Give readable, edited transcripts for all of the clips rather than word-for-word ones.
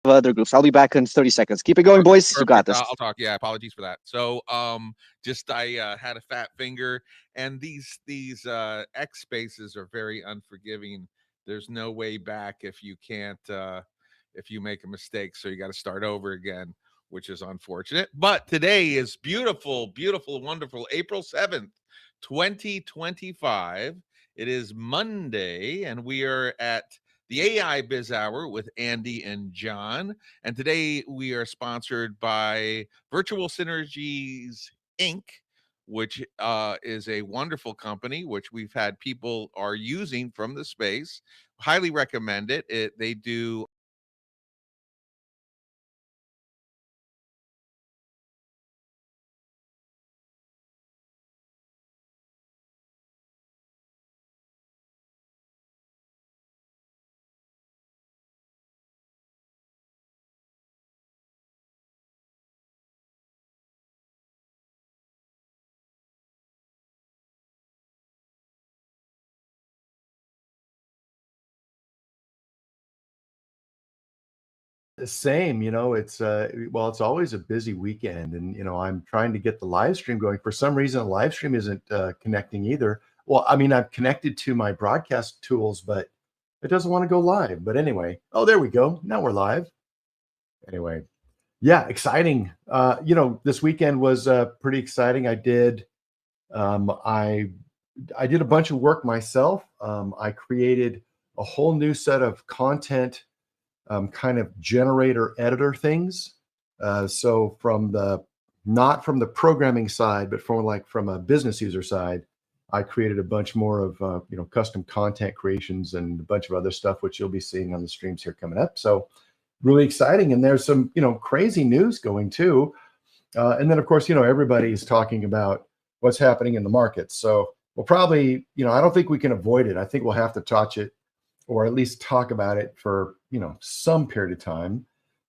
other groups. I'll be back in 30 seconds. Keep it going, boys. You got Perfect. this. I'll talk. Yeah, apologies for that. So, just I had a fat finger, and these X spaces are very unforgiving. There's no way back if you can't if you make a mistake. So you got to start over again, which is unfortunate. But today is beautiful, beautiful, wonderful. April 7th, 2025. It is Monday, and we are at the AI Biz Hour with Andy and John. And today we are sponsored by Virtual Synergies Inc., which is a wonderful company, which we've had people are using from the space. Highly recommend it. They do The same, it's well, it's always a busy weekend, and I'm trying to get the live stream going. For some reason, the live stream isn't connecting either. Well, I mean, I've connected to my broadcast tools, but it doesn't want to go live. But anyway, oh, there we go. Now we're live. Anyway, yeah, exciting. This weekend was pretty exciting. I did I did a bunch of work myself. I created a whole new set of content kind of generator editor things. So not from the programming side, but from a business user side, I created a bunch more of custom content creations and a bunch of other stuff, which you'll be seeing on the streams here coming up. So really exciting. And there's some crazy news going too. And then of course everybody's talking about what's happening in the markets. So we'll probably I don't think we can avoid it. I think we'll have to touch it, or at least talk about it for some period of time.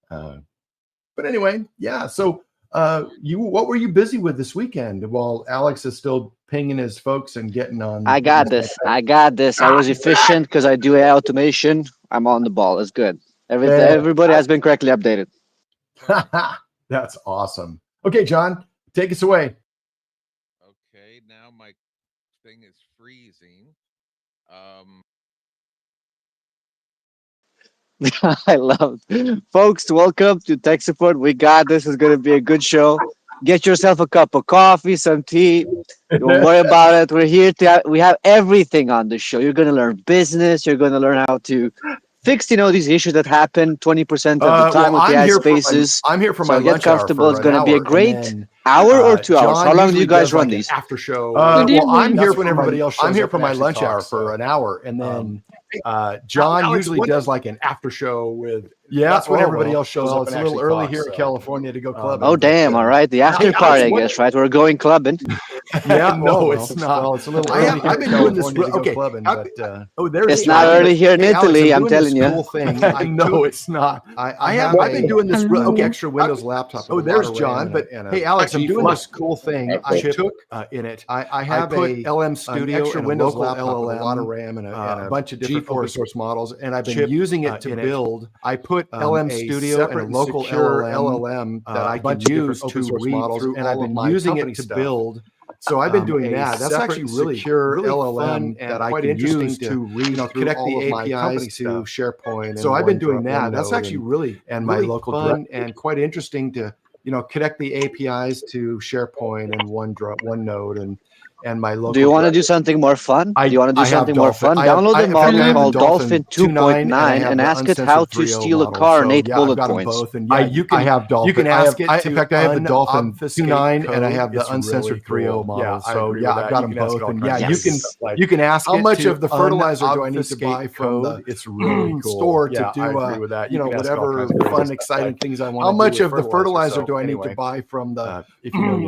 But anyway, yeah. So what were you busy with this weekend while Alex is still pinging his folks and getting on? I got this. I was efficient because I do AI automation. I'm on the ball. It's good. Everybody has been correctly updated. That's awesome. Okay, John, take us away. Okay, now my thing is freezing. I love it. Folks, welcome to Tech Support. We got this. It's going to be a good show. Get yourself a cup of coffee, some tea. Don't worry about it. We're here we have everything on the show. You're going to learn business. You're going to learn how to fix, these issues that happen 20% of the time with AI spaces. I'm here for my lunch get comfortable. Hour it's going to be a great then, hour or 2 hours. John How long do you guys run these? After show. Well, I'm here when everybody else shows I'm here up for and my actually lunch hour talks, for so. an hour, and then John Alex, usually does like an after show with. Yeah, that's when everybody well, else shows well, up. it's and a little actually early talks, here in California to go clubbing. Oh, damn. All right. The after party, I guess, right? We're going clubbing. Yeah, no, well, it's not. Well, it's a little early. I've been doing this. Okay, Clubbing, but it's not early here in Italy. I'm telling you. Cool thing. No, it's not. I've been doing this extra Windows laptop. Oh, there's John. But hey, Alex, I'm doing this cool thing. I took in it. I have put LM Studio extra and Windows local laptop with LLM, a lot of RAM and a bunch of different open source models, and I've been using it to build. I put LM Studio and a local LLM that I can use to read through, and I've been using it to build. So I've been doing that. That's actually really LLM that I can use to read, connect the APIs to SharePoint. So I've been doing that. That's actually really my local fun and quite interesting to connect the APIs to SharePoint and OneNote and my local. Do you want to do something more fun? Do you want to do something more fun? Download a model called Dolphin 2.9 and ask it how to steal a car in 8 bullet points. You can have Dolphin. You can ask it. In fact, I have the Dolphin 2.9 and I have the uncensored 3.0 model. So yeah, I've got them both. And yeah, you can ask how much of the fertilizer do I need to buy from the it's really cool. store to do whatever fun, exciting things I want. How much of the fertilizer do I need to buy from the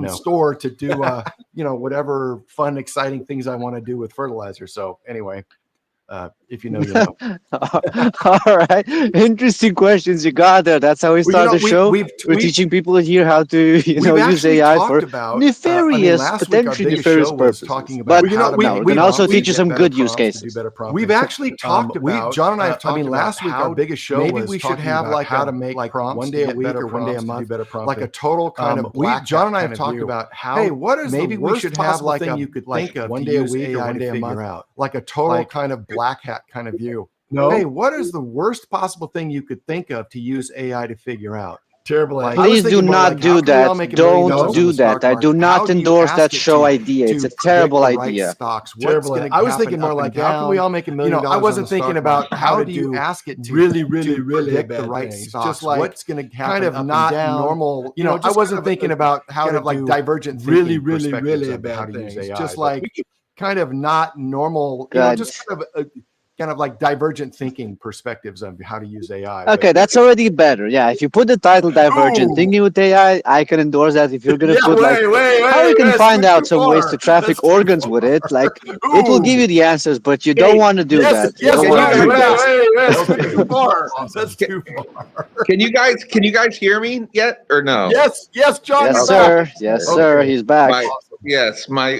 store to do whatever fun, exciting things I want to do with fertilizer. So anyway, If you know, you know. All right. Interesting questions you got there. That's how we Well, you start know, the show. We're we've teaching people here how to, we've use actually AI talked for about. I mean, nefarious, last week our potentially biggest show nefarious was purposes. talking But about Well, you know, how to no, we we're make going to we've also prompts to teach you we've get some better good use prompts to do cases. better we've prompting. actually talked about. John and I have I talked mean, about last week our how biggest show maybe was we should talking have about like how a to make like prompts one to day a get week better or one day a prompts to do month, better like a prompting. total kind of black John hat and I kind have of talked view. about how Hey, what is maybe the we worst should have possible like thing a you could like think of one to day a use week or AI one to day a month, figure out? Like a total like kind of black hat kind of view. no. Hey, what is the worst possible thing you could think of to use AI to figure out? Terrible. Like, I was Please do thinking more not like, do how can we all that. make $1 million Don't on do the that. stock I do market? How not do you endorse that ask it show idea. It's a to predict terrible the right idea. stocks? What's Terrible. going to I was happen thinking more up like, and how can we down? all make $1 You million know, I on wasn't the thinking stock about market? how do you ask it to really, really, to really predict the bad right things? stocks. Just like What's going to happen kind of up not and down? normal. You know, I just wasn't kind of thinking about how kind to of like do divergent really, thinking really, perspectives really of how bad to use things. AI. Just but like kind of not normal. You know, Good. just kind of like divergent thinking perspectives of how to use AI. But Okay, that's already better. Yeah, if you put the title Divergent ooh, Thinking with AI, I can endorse that. If you're going to yeah, put like how we can that's find good out too some ways to far. traffic That's too organs with far. it, like it will give Ooh. you the answers, but you don't Hey, want to do Yes, that. You yes, don't can want you to guys do that. that's Okay. too far. Awesome. That's too far. can you guys hear me yet or no? Yes, yes, John, Yes, you're Okay. back. sir. Yes, sir. Okay, He's back. My awesome. yes, my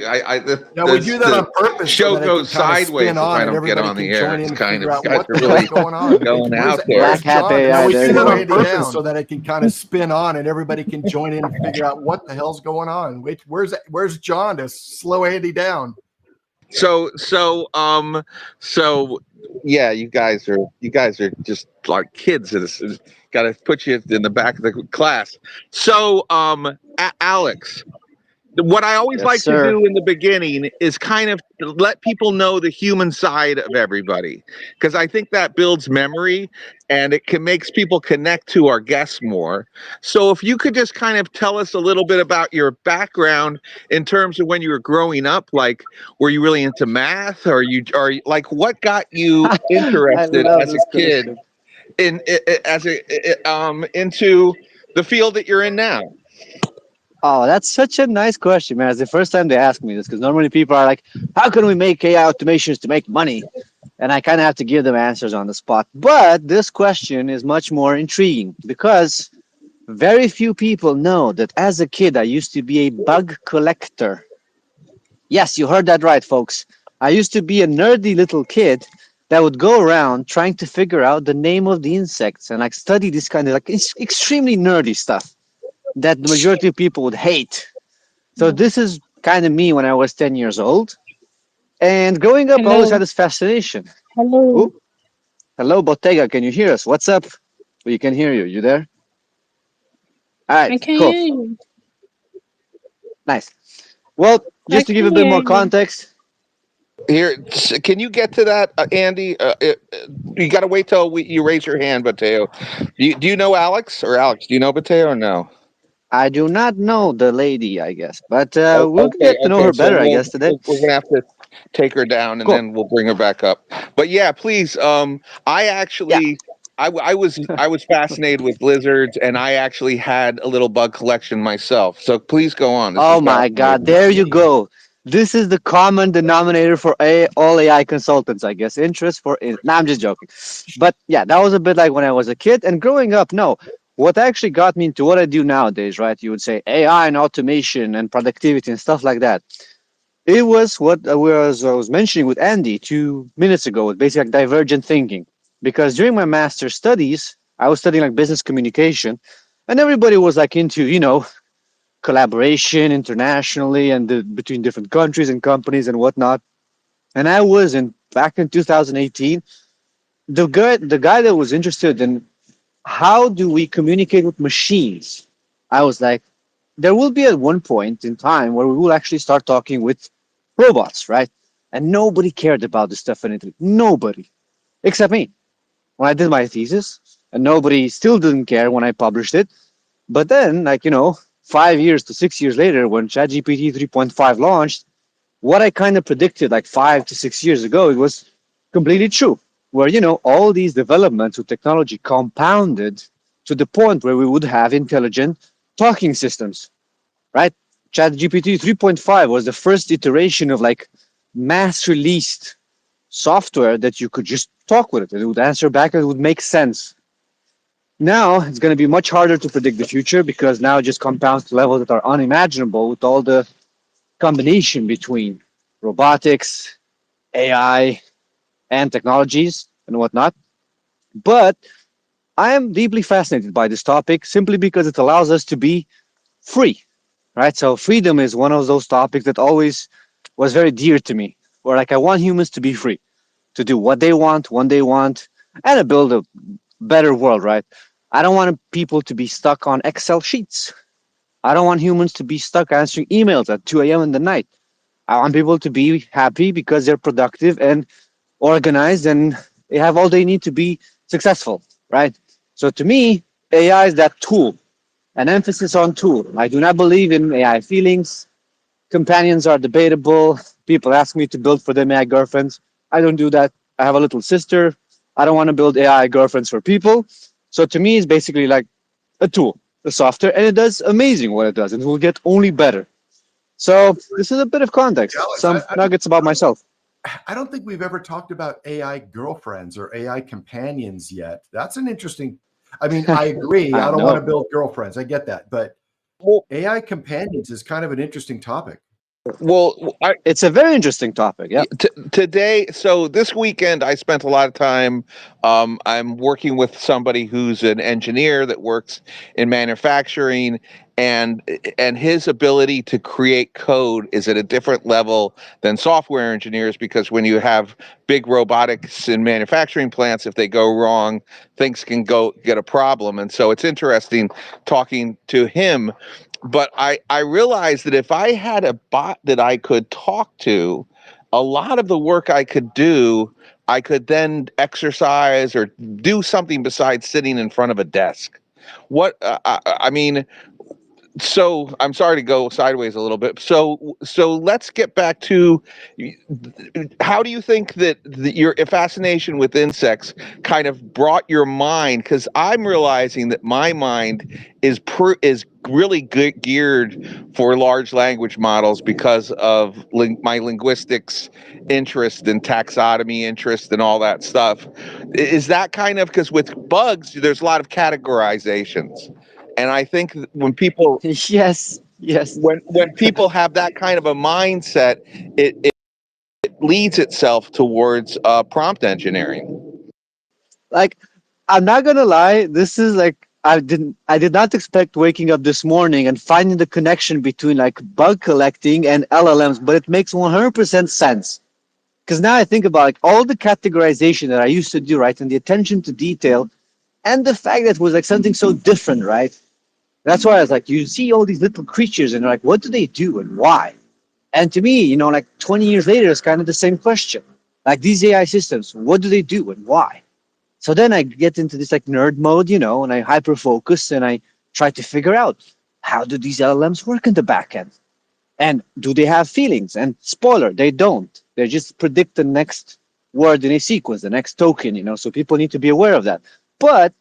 Now we do that the on purpose so show that it can goes kind of spin sideways if on I and don't get everybody on the can air. join in It's and kind figure of you out guys what are the hell's really going on. going out Black there. Hat John? AI. Now we There do you that go. on purpose so that it can kind of spin on and everybody can join in and figure out what the hell's going on. Where's John to slow Andy down? So yeah, you guys are just like kids. It's got to put you in the back of the class. So Alex, what I always Yes, like to sir. do in the beginning is kind of let people know the human side of everybody, because I think that builds memory and it can makes people connect to our guests more. So if you could just kind of tell us a little bit about your background in terms of when you were growing up, like were you really into math, or like what got you I interested love as a this kid question. in as a into the field that you're in now? Oh, that's such a nice question, man. It's the first time they ask me this because normally people are like, how can we make AI automations to make money? And I kind of have to give them answers on the spot. But this question is much more intriguing because very few people know that as a kid, I used to be a bug collector. Yes, you heard that right, folks. I used to be a nerdy little kid that would go around trying to figure out the name of the insects and like study this kind of like extremely nerdy stuff that the majority of people would hate. So this is kind of me when I was 10 years old. And growing up, I always had Hello. this fascination. Hello. Oh, hello, Bottega. Can you hear us? What's up? We can hear you. You there? All right, I can cool. hear you. Nice. Well, I just to give a can bit hear more you. context, Here, can you get to that, Andy? You got to wait till you raise your hand, Mateo. Do you know Alex, or Alex? Do you know Mateo or no? I do not know the lady, I guess, but Oh, we'll get to know her okay. So better, I guess, today. we're gonna have to take her down, and Cool. then we'll bring her back up. But yeah, please. I Yeah. actually, I was fascinated with lizards, and I actually had a little bug collection myself. So please go on. This is Oh my God. fascinating. There you go. This is the common denominator for all AI consultants, I guess. Interest for. No, I'm just joking. But yeah, that was a bit like when I was a kid. And growing up, no. What actually got me into what I do nowadays, right? You would say AI and automation and productivity and stuff like that. It was what I was mentioning with Andy 2 minutes ago, with basically like divergent thinking. Because during my master's studies, I was studying like business communication, and everybody was like into, collaboration internationally and between different countries and companies and whatnot. And I was in back in 2018, the guy that was interested in how do we communicate with machines. I was like, there will be at one point in time where we will actually start talking with robots, right? And nobody cared about this stuff in Italy. Nobody, except me when I did my thesis, and nobody still didn't care when I published it. But then, 5 years to 6 years later, when ChatGPT 3.5 launched, what I kind of predicted like 5 to 6 years ago, it was completely true. Where, all these developments with technology compounded to the point where we would have intelligent talking systems, right? ChatGPT 3.5 was the first iteration of like mass released software that you could just talk with it and it would answer back and it would make sense. Now it's going to be much harder to predict the future because now it just compounds to levels that are unimaginable with all the combination between robotics, AI, and technologies and whatnot. But I am deeply fascinated by this topic simply because it allows us to be free, right? So freedom is one of those topics that always was very dear to me. Where like I want humans to be free, to do what they want, when they want, and to build a better world, right? I don't want people to be stuck on Excel sheets. I don't want humans to be stuck answering emails at 2 a.m. in the night. I want people to be happy because they're productive and organized and they have all they need to be successful, right? So to me, AI is that tool, an emphasis on tool. I do not believe in AI feelings. Companions are debatable. People ask me to build for them AI girlfriends. I don't do that. I have a little sister. I don't want to build AI girlfriends for people. So to me, it's basically like a tool, a software, and it does amazing what it does, and it will get only better. So this is a bit of context, Alex, some nuggets about myself. I don't think we've ever talked about AI girlfriends or AI companions yet. That's an interesting. I mean, I agree. I I don't want know. to build girlfriends. I get that, but Well, AI companions is kind of an interesting topic. well, It's a very interesting topic. Yeah. today, so this weekend I spent a lot of time. I'm working with somebody who's an engineer that works in manufacturing, and his ability to create code is at a different level than software engineers, because when you have big robotics in manufacturing plants, if they go wrong, things can go get a problem. And so it's interesting talking to him. But I realized that if I had a bot that I could talk to, a lot of the work I could do, I could then exercise or do something besides sitting in front of a desk. What I mean, so I'm sorry to go sideways a little bit. So let's get back to, how do you think that your fascination with insects kind of brought your mind? Because I'm realizing that my mind is really good, geared for large language models because of my linguistics interest and taxonomy interest and all that stuff. Is that kind of, because with bugs there's a lot of categorizations, and I think when people Yes. Yes. when people have that kind of a mindset, it leads itself towards prompt engineering. Like, I'm not gonna lie. This is like I did not expect waking up this morning and finding the connection between like bug collecting and LLMs, but it makes 100% sense. Because now I think about like all the categorization that I used to do, right, and the attention to detail, and the fact that it was like something so different, right? That's why I was like, you see all these little creatures, and you're like, what do they do and why? And to me, like 20 years later, it's kind of the same question. Like these AI systems, what do they do and why? So then I get into this like nerd mode, and I hyper focus and I try to figure out how do these LLMs work in the back end? And do they have feelings? And spoiler, they don't. They just predict the next word in a sequence, the next token, so people need to be aware of that. But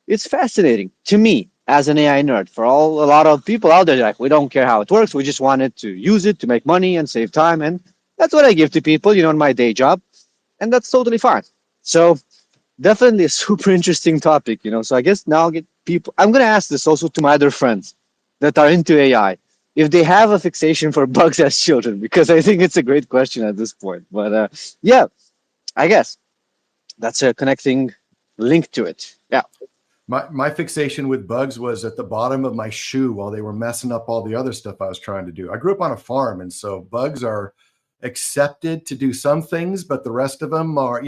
it's fascinating to me as an AI nerd. For a lot of people out there, like we don't care how it works. We just wanted to use it to make money and save time, and that's what I give to people, in my day job, and that's totally fine. So definitely a super interesting topic, So I guess now I'll get people. I'm gonna ask this also to my other friends that are into AI if they have a fixation for bugs as children, because I think it's a great question at this point. But yeah, I guess that's a connecting link to it. Yeah. My fixation with bugs was at the bottom of my shoe while they were messing up all the other stuff I was trying to do. I grew up on a farm, and so bugs are accepted to do some things, but the rest of them are,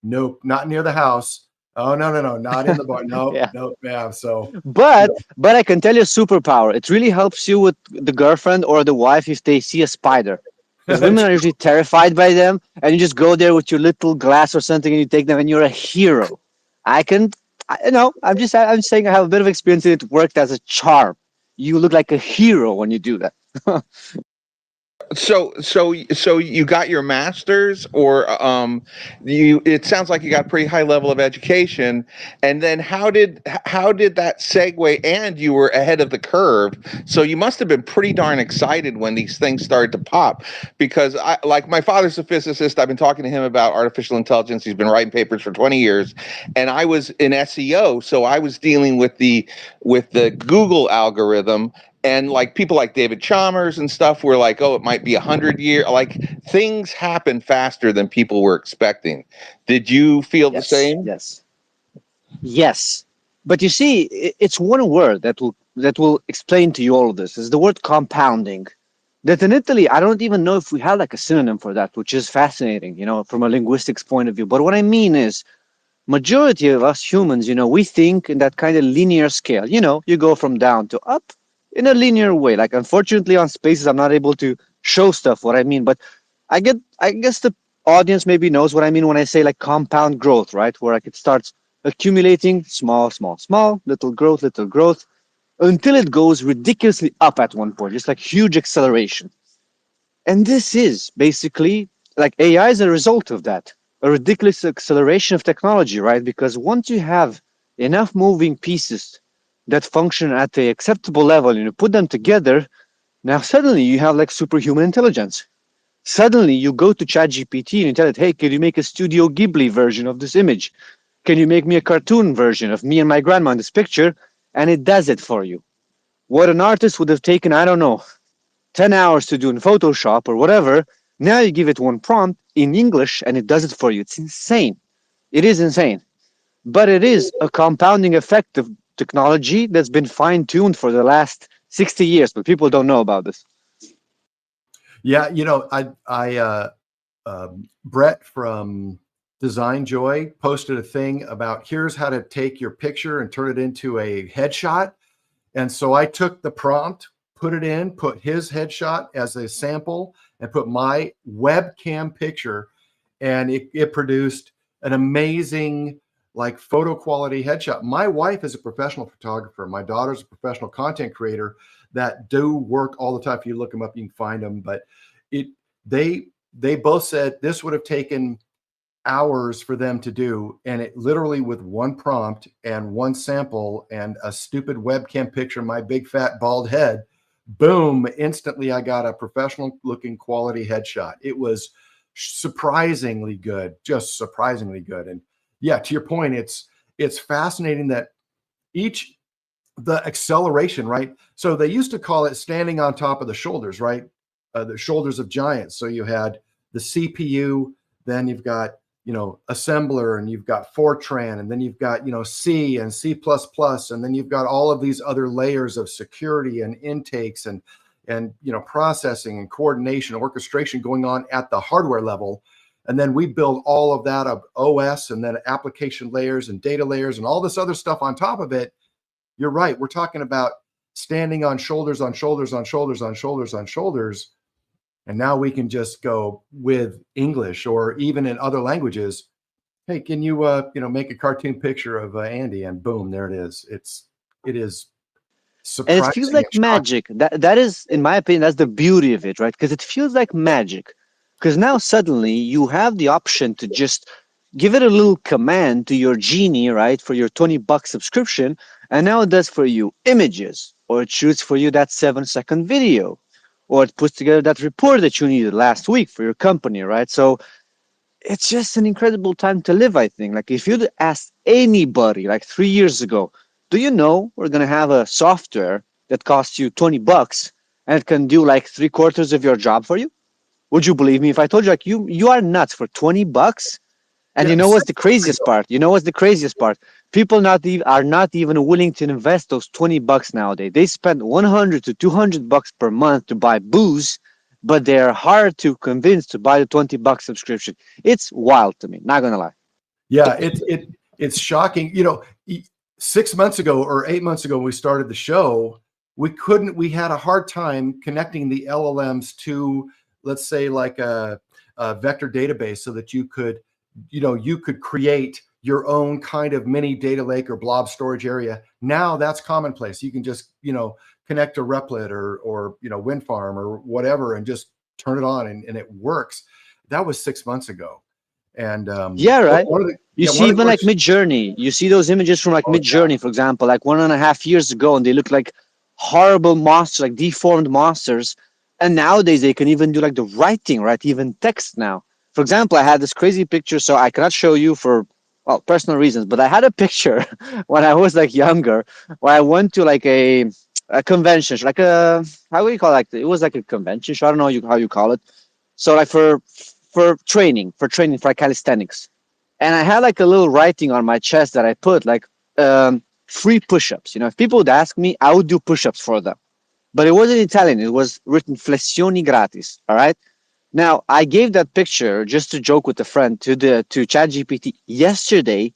nope, not near the house. Oh, no, no, no, not in the barn. Nope, Yeah. nope. Yeah. So, But I can tell you a superpower. It really helps you with the girlfriend or the wife if they see a spider. Because women are usually terrified by them, and you just go there with your little glass or something, and you take them, and you're a hero. I can, I'm saying I have a bit of experience in it. Worked as a charm. You look like a hero when you do that. So you got your master's, or you? It sounds like you got a pretty high level of education. And then how did that segue? And you were ahead of the curve, so you must have been pretty darn excited when these things started to pop. Because like my father's a physicist. I've been talking to him about artificial intelligence. He's been writing papers for 20 years, and I was in SEO, so I was dealing with the Google algorithm, and like people like David Chalmers and stuff were like, oh, it might be 100 year. Like things happen faster than people were expecting. Did you feel the Yes, same? yes, yes. But you see, it's one word that will explain to you all of this. Is the word compounding. That in Italy, I don't even know if we have like a synonym for that, which is fascinating, from a linguistics point of view. But what I mean is, majority of us humans, we think in that kind of linear scale. You go from down to up in a linear way. Like, unfortunately, on Spaces, I'm not able to show stuff what I mean, but I guess the audience maybe knows what I mean when I say like compound growth, right? Where like it starts accumulating small, small, small, little growth, until it goes ridiculously up at one point, just like huge acceleration. And this is basically like AI is a result of that, a ridiculous acceleration of technology, right? Because once you have enough moving pieces that function at a acceptable level and you put them together, now suddenly you have like superhuman intelligence. Suddenly you go to ChatGPT and you tell it, hey, can you make a Studio Ghibli version of this image? Can you make me a cartoon version of me and my grandma in this picture? And it does it for you. What an artist would have taken, I don't know, 10 hours to do in Photoshop or whatever. Now you give it one prompt in English and it does it for you. It's insane. It is insane. But it is a compounding effect of technology that's been fine tuned for the last 60 years, but people don't know about this. Yeah, Brett from Design Joy posted a thing about here's how to take your picture and turn it into a headshot. And so I took the prompt, put it in, put his headshot as a sample, and put my webcam picture, and it produced an amazing like photo quality headshot. My wife is a professional photographer. My daughter's a professional content creator that do work all the time. If you look them up, you can find them. But it they they both said this would have taken hours for them to do, and it literally with one prompt and one sample and a stupid webcam picture of my big fat bald head, boom, instantly I got a professional looking quality headshot. It was surprisingly good, just surprisingly good. And yeah, to your point, it's fascinating that each the acceleration, right? So they used to call it standing on top of the shoulders, right? The shoulders of giants. So you had the CPU, then you've got assembler, and you've got Fortran, and then you've got C and C++, and then you've got all of these other layers of security and intakes and processing and coordination, orchestration going on at the hardware level. And then we build all of that of OS and then application layers and data layers and all this other stuff on top of it. You're right. We're talking about standing on shoulders, on shoulders, on shoulders, on shoulders, on shoulders. And now we can just go with English or even in other languages. Hey, can you, make a cartoon picture of Andy? And boom, there it is. It is And it feels surprising and like shocking. magic. That is, in my opinion, that's the beauty of it, right? Because it feels like magic. Because now suddenly you have the option to just give it a little command to your genie, right, for your $20 subscription, and now it does for you images, or it shoots for you that 7-second video, or it puts together that report that you needed last week for your company, right? So it's just an incredible time to live, I think. Like, if you'd asked anybody like 3 years ago, do you know we're going to have a software that costs you $20 and it can do like three-quarters of your job for you? Would you believe me if I told you, like, you are nuts for $20? And Yeah, you know what's the 6 months craziest ago. part? People are not even willing to invest those $20 nowadays. They spend 100 to $200 per month to buy booze, but they are hard to convince to buy the $20 subscription. It's wild to me. Not gonna lie. Yeah, it's shocking. 6 months ago or 8 months ago, when we started the show, we had a hard time connecting the LLMs to, let's say, like a vector database so that you could create your own kind of mini data lake or blob storage area. Now that's commonplace. You can just, connect to Replit or WindFarm or whatever and just turn it on and it works. That was 6 months ago. And Yeah, right. one of the You yeah see, one of the even like questions. Mid Journey, you see those images from like Oh Mid Journey, for example, like 1.5 years ago, and they look like horrible monsters, like deformed monsters. And nowadays, they can even do like the writing, right? Even text now. For example, I had this crazy picture, so I cannot show you for well personal reasons, but I had a picture when I was like younger, where I went to like a convention, like a how do you call it? Like it was like a convention show. I don't know how you call it. So like for training for like calisthenics, and I had like a little writing on my chest that I put like free push-ups. You know, if people would ask me, I would do push-ups for them. But it wasn't Italian. It was written flessioni gratis. All right. Now I gave that picture just to joke with a friend to ChatGPT yesterday,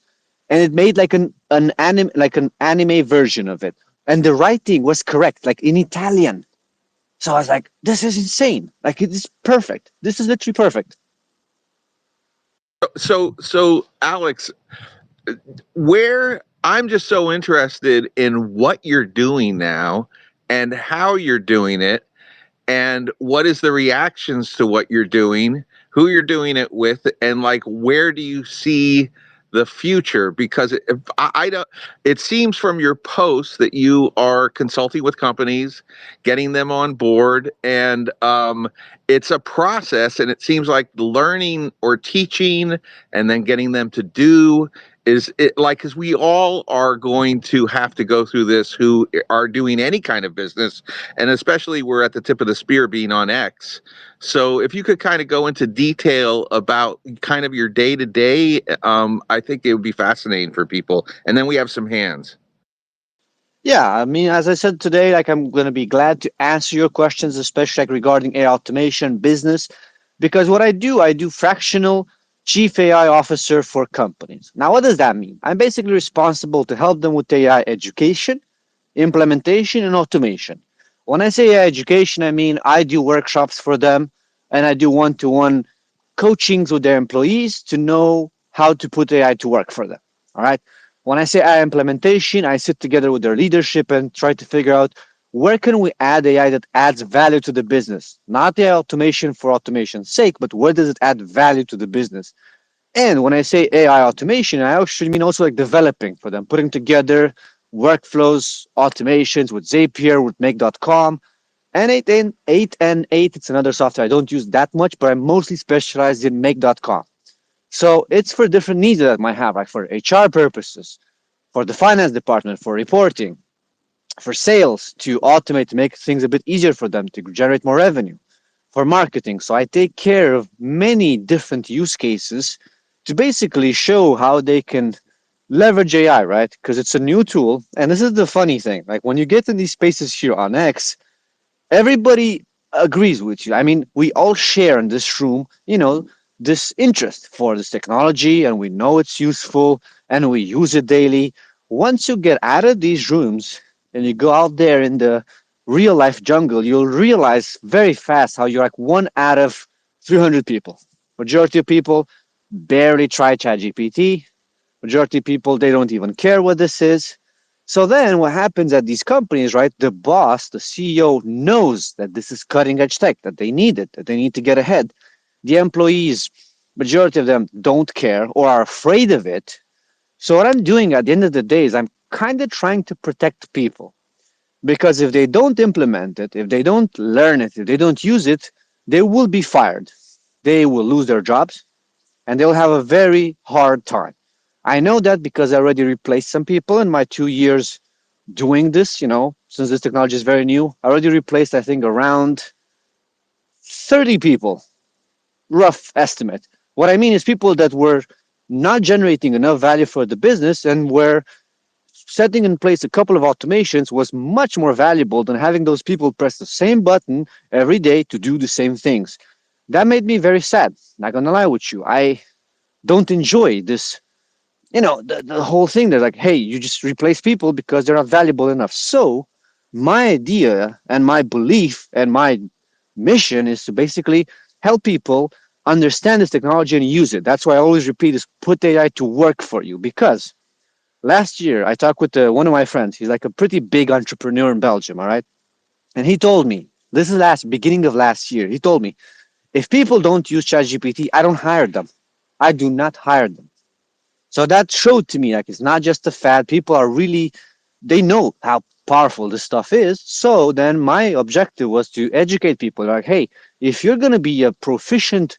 and it made like an anime version of it, and the writing was correct, like in Italian. So I was like, this is insane. Like it is perfect. This is literally perfect. So Alex, where I'm just so interested in what you're doing now and how you're doing it and what is the reactions to what you're doing, who you're doing it with, and like where do you see the future? Because I don't. It seems from your posts that you are consulting with companies, getting them on board, and it's a process. And it seems like learning or teaching, and then getting them to do is it like because we all are going to have to go through this who are doing any kind of business, and especially we're at the tip of the spear being on X. So if you could kind of go into detail about kind of your day to day, I think it would be fascinating for people. And then we have some hands. Yeah, I mean, as I said today, like I'm going to be glad to answer your questions, especially like regarding AI automation business, because what I do fractional chief AI officer for companies. Now, what does that mean? I'm basically responsible to help them with AI education, implementation, and automation. When I say AI education, I mean I do workshops for them and I do one-to-one coachings with their employees to know how to put AI to work for them. All right. When I say AI implementation, I sit together with their leadership and try to figure out where can we add AI that adds value to the business, not the automation for automation's sake, but where does it add value to the business? And when I say AI automation, I actually mean also like developing for them, putting together workflows, automations with Zapier, with Make.com, and 8 and 8, it's another software I don't use that much, but I'm mostly specialized in Make.com. So it's for different needs that I might have, like for HR purposes, for the finance department, for reporting, for sales, to automate, to make things a bit easier for them to generate more revenue, for marketing. So I take care of many different use cases to basically show how they can leverage AI, right? Because it's a new tool. And this is the funny thing. Like when you get in these spaces here on X, everybody agrees with you. I mean, we all share in this room, this interest for this technology, and we know it's useful and we use it daily. Once you get out of these rooms and you go out there in the real life jungle, you'll realize very fast how you're like one out of 300 people. Majority of people barely try ChatGPT. Majority of people, they don't even care what this is. So then what happens at these companies, right? The boss, the CEO knows that this is cutting edge tech, that they need it, that they need to get ahead. The employees, majority of them don't care or are afraid of it. So what I'm doing at the end of the day is I'm kind of trying to protect people, because if they don't implement it, if they don't learn it, if they don't use it, they will be fired. They will lose their jobs and they'll have a very hard time. I know that because I already replaced some people in my 2 years doing this, since this technology is very new. I already replaced, I think, around 30 people, rough estimate. What I mean is people that were not generating enough value for the business, and where setting in place a couple of automations was much more valuable than having those people press the same button every day to do the same things. That made me very sad. Not gonna lie with you. I don't enjoy this, the whole thing. They're like, hey, you just replace people because they're not valuable enough. So my idea and my belief and my mission is to basically help people understand this technology and use it. That's why I always repeat is put AI to work for you. Because last year I talked with one of my friends. He's like a pretty big entrepreneur in Belgium, all right? And he told me, This is beginning of last year. He told me, if people don't use ChatGPT, I don't hire them. I do not hire them. So that showed to me like it's not just a fad. People are really, they know how powerful this stuff is. So then my objective was to educate people like, hey, if you're going to be a proficient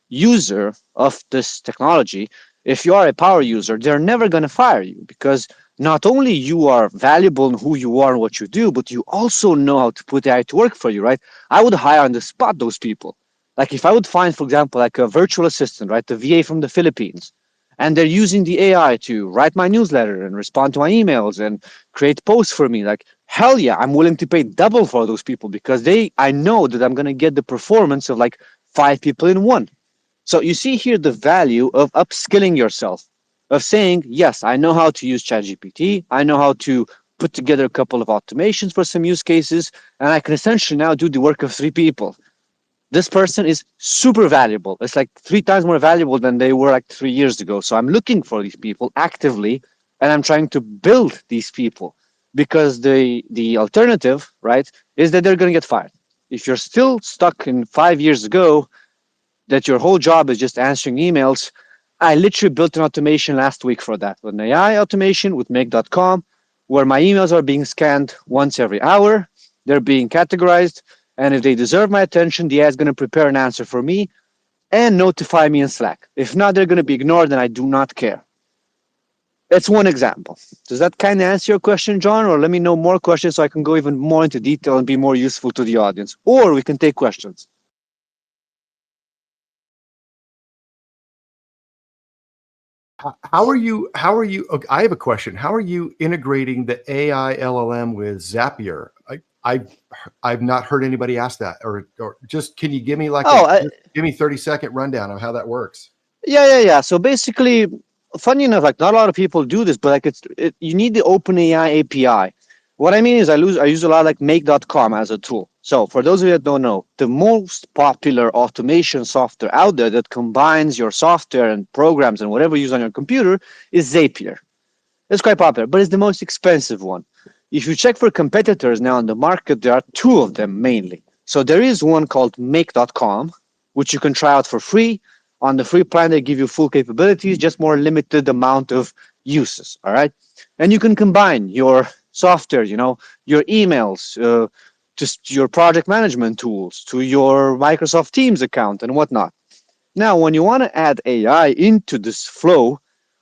user of this technology, if you are a power user, they're never going to fire you because not only you are valuable in who you are and what you do, but you also know how to put AI to work for you, right? I would hire on the spot those people. Like if I would find, for example, like a virtual assistant, right, the VA from the Philippines, and they're using the AI to write my newsletter and respond to my emails and create posts for me. Like, hell yeah, I'm willing to pay double for those people because I know that I'm going to get the performance of like five people in one. So you see here the value of upskilling yourself, of saying, yes, I know how to use ChatGPT. I know how to put together a couple of automations for some use cases, and I can essentially now do the work of three people. This person is super valuable. It's like three times more valuable than they were like 3 years ago. So I'm looking for these people actively and I'm trying to build these people because the alternative, right, is that they're going to get fired. If you're still stuck in 5 years ago, that your whole job is just answering emails, I literally built an automation last week for that. An AI automation with make.com, where my emails are being scanned once every hour. They're being categorized. And if they deserve my attention, the AI is going to prepare an answer for me and notify me in Slack. If not, they're going to be ignored and I do not care. That's one example. Does that kind of answer your question, John? Or let me know more questions so I can go even more into detail and be more useful to the audience. Or we can take questions. How are you? How are you? Okay, I have a question. How are you integrating the AI LLM with Zapier? I've not heard anybody ask that, or just can you give me like Oh, give me 30-second rundown of how that works? yeah. So basically, funny enough, like not a lot of people do this, but like you need the OpenAI API. What I mean is I use a lot like make.com as a tool. So for those of you that don't know, the most popular automation software out there that combines your software and programs and whatever you use on your computer is Zapier. It's quite popular, but it's the most expensive one. If you check for competitors now in the market, there are two of them mainly. So there is one called make.com, which you can try out for free. On the free plan, they give you full capabilities, just more limited amount of uses. All right. And you can combine your software, your emails, just your project management tools to your Microsoft Teams account and whatnot. Now, when you want to add AI into this flow,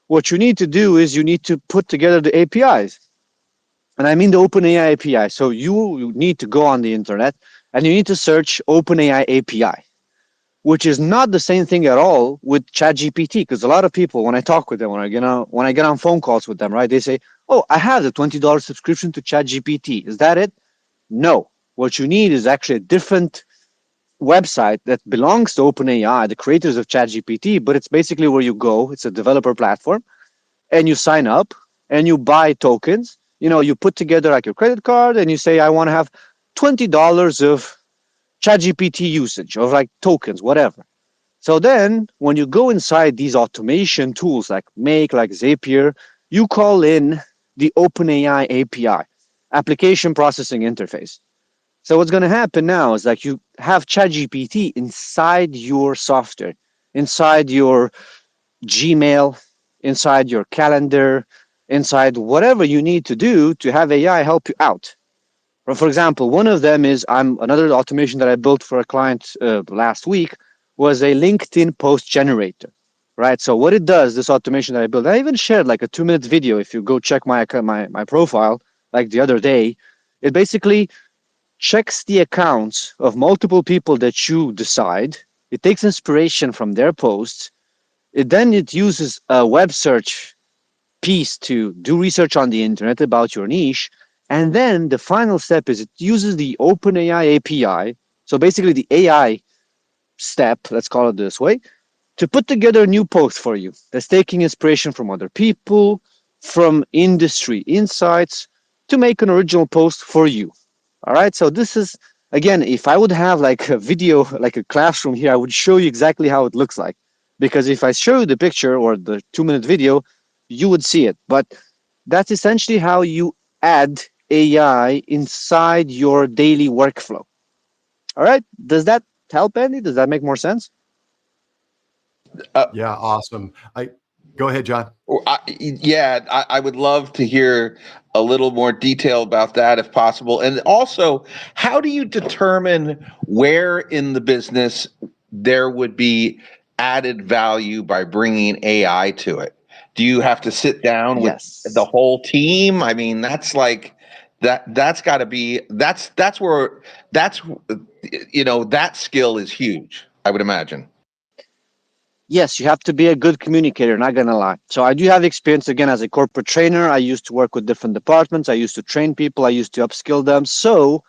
what you need to do is you need to put together the APIs. And I mean the OpenAI API. So you need to go on the internet and you need to search OpenAI API, which is not the same thing at all with ChatGPT. Because a lot of people, when I talk with them, when I get on phone calls with them, right, they say, "Oh, I have the $20 subscription to ChatGPT. Is that it?" No. What you need is actually a different website that belongs to OpenAI, the creators of ChatGPT, but it's basically where you go. It's a developer platform and you sign up and you buy tokens. You put together like your credit card and you say, I want to have $20 of ChatGPT usage of like tokens, whatever. So then when you go inside these automation tools like Make, like Zapier, you call in the OpenAI API, application processing interface. So what's going to happen now is like you have ChatGPT inside your software, inside your Gmail, inside your calendar, inside whatever you need to do to have AI help you out. For example, one of them is another automation that I built for a client last week was a LinkedIn post generator, right? So what it does, this automation that I built, I even shared like a 2-minute video. If you go check my profile, like the other day, it basically checks the accounts of multiple people that you decide. It takes inspiration from their posts. It uses a web search piece to do research on the internet about your niche. And then the final step is it uses the OpenAI API. So basically, the AI step, let's call it this way, to put together a new post for you that's taking inspiration from other people, from industry insights to make an original post for you. All right. So this is, again, if I would have like a video, like a classroom here, I would show you exactly how it looks like. Because if I show you the picture or the 2-minute video, you would see it. But that's essentially how you add AI inside your daily workflow. All right. Does that help, Andy? Does that make more sense? Yeah, awesome. I Go ahead, John. I would love to hear a little more detail about that if possible. And also, how do you determine where in the business there would be added value by bringing AI to it? Do you have to sit down with the Yes. whole team? I mean, that's like that's got to be that's where that's that skill is huge, I would imagine. Yes, you have to be a good communicator, not gonna lie. So I do have experience again as a corporate trainer. I used to work with different departments. I used to train people. I used to upskill them. So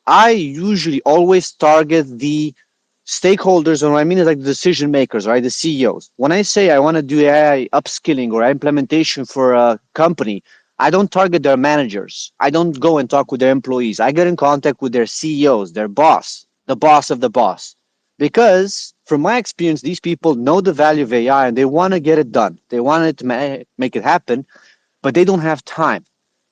I usually always target the stakeholders, and what I mean is like the decision makers, right? The CEOs. When I say I want to do AI upskilling or implementation for a company, I don't target their managers. I don't go and talk with their employees. I get in contact with their CEOs, their boss, the boss of the boss. Because from my experience, these people know the value of AI and they want to get it done. They want it to make it happen, but they don't have time.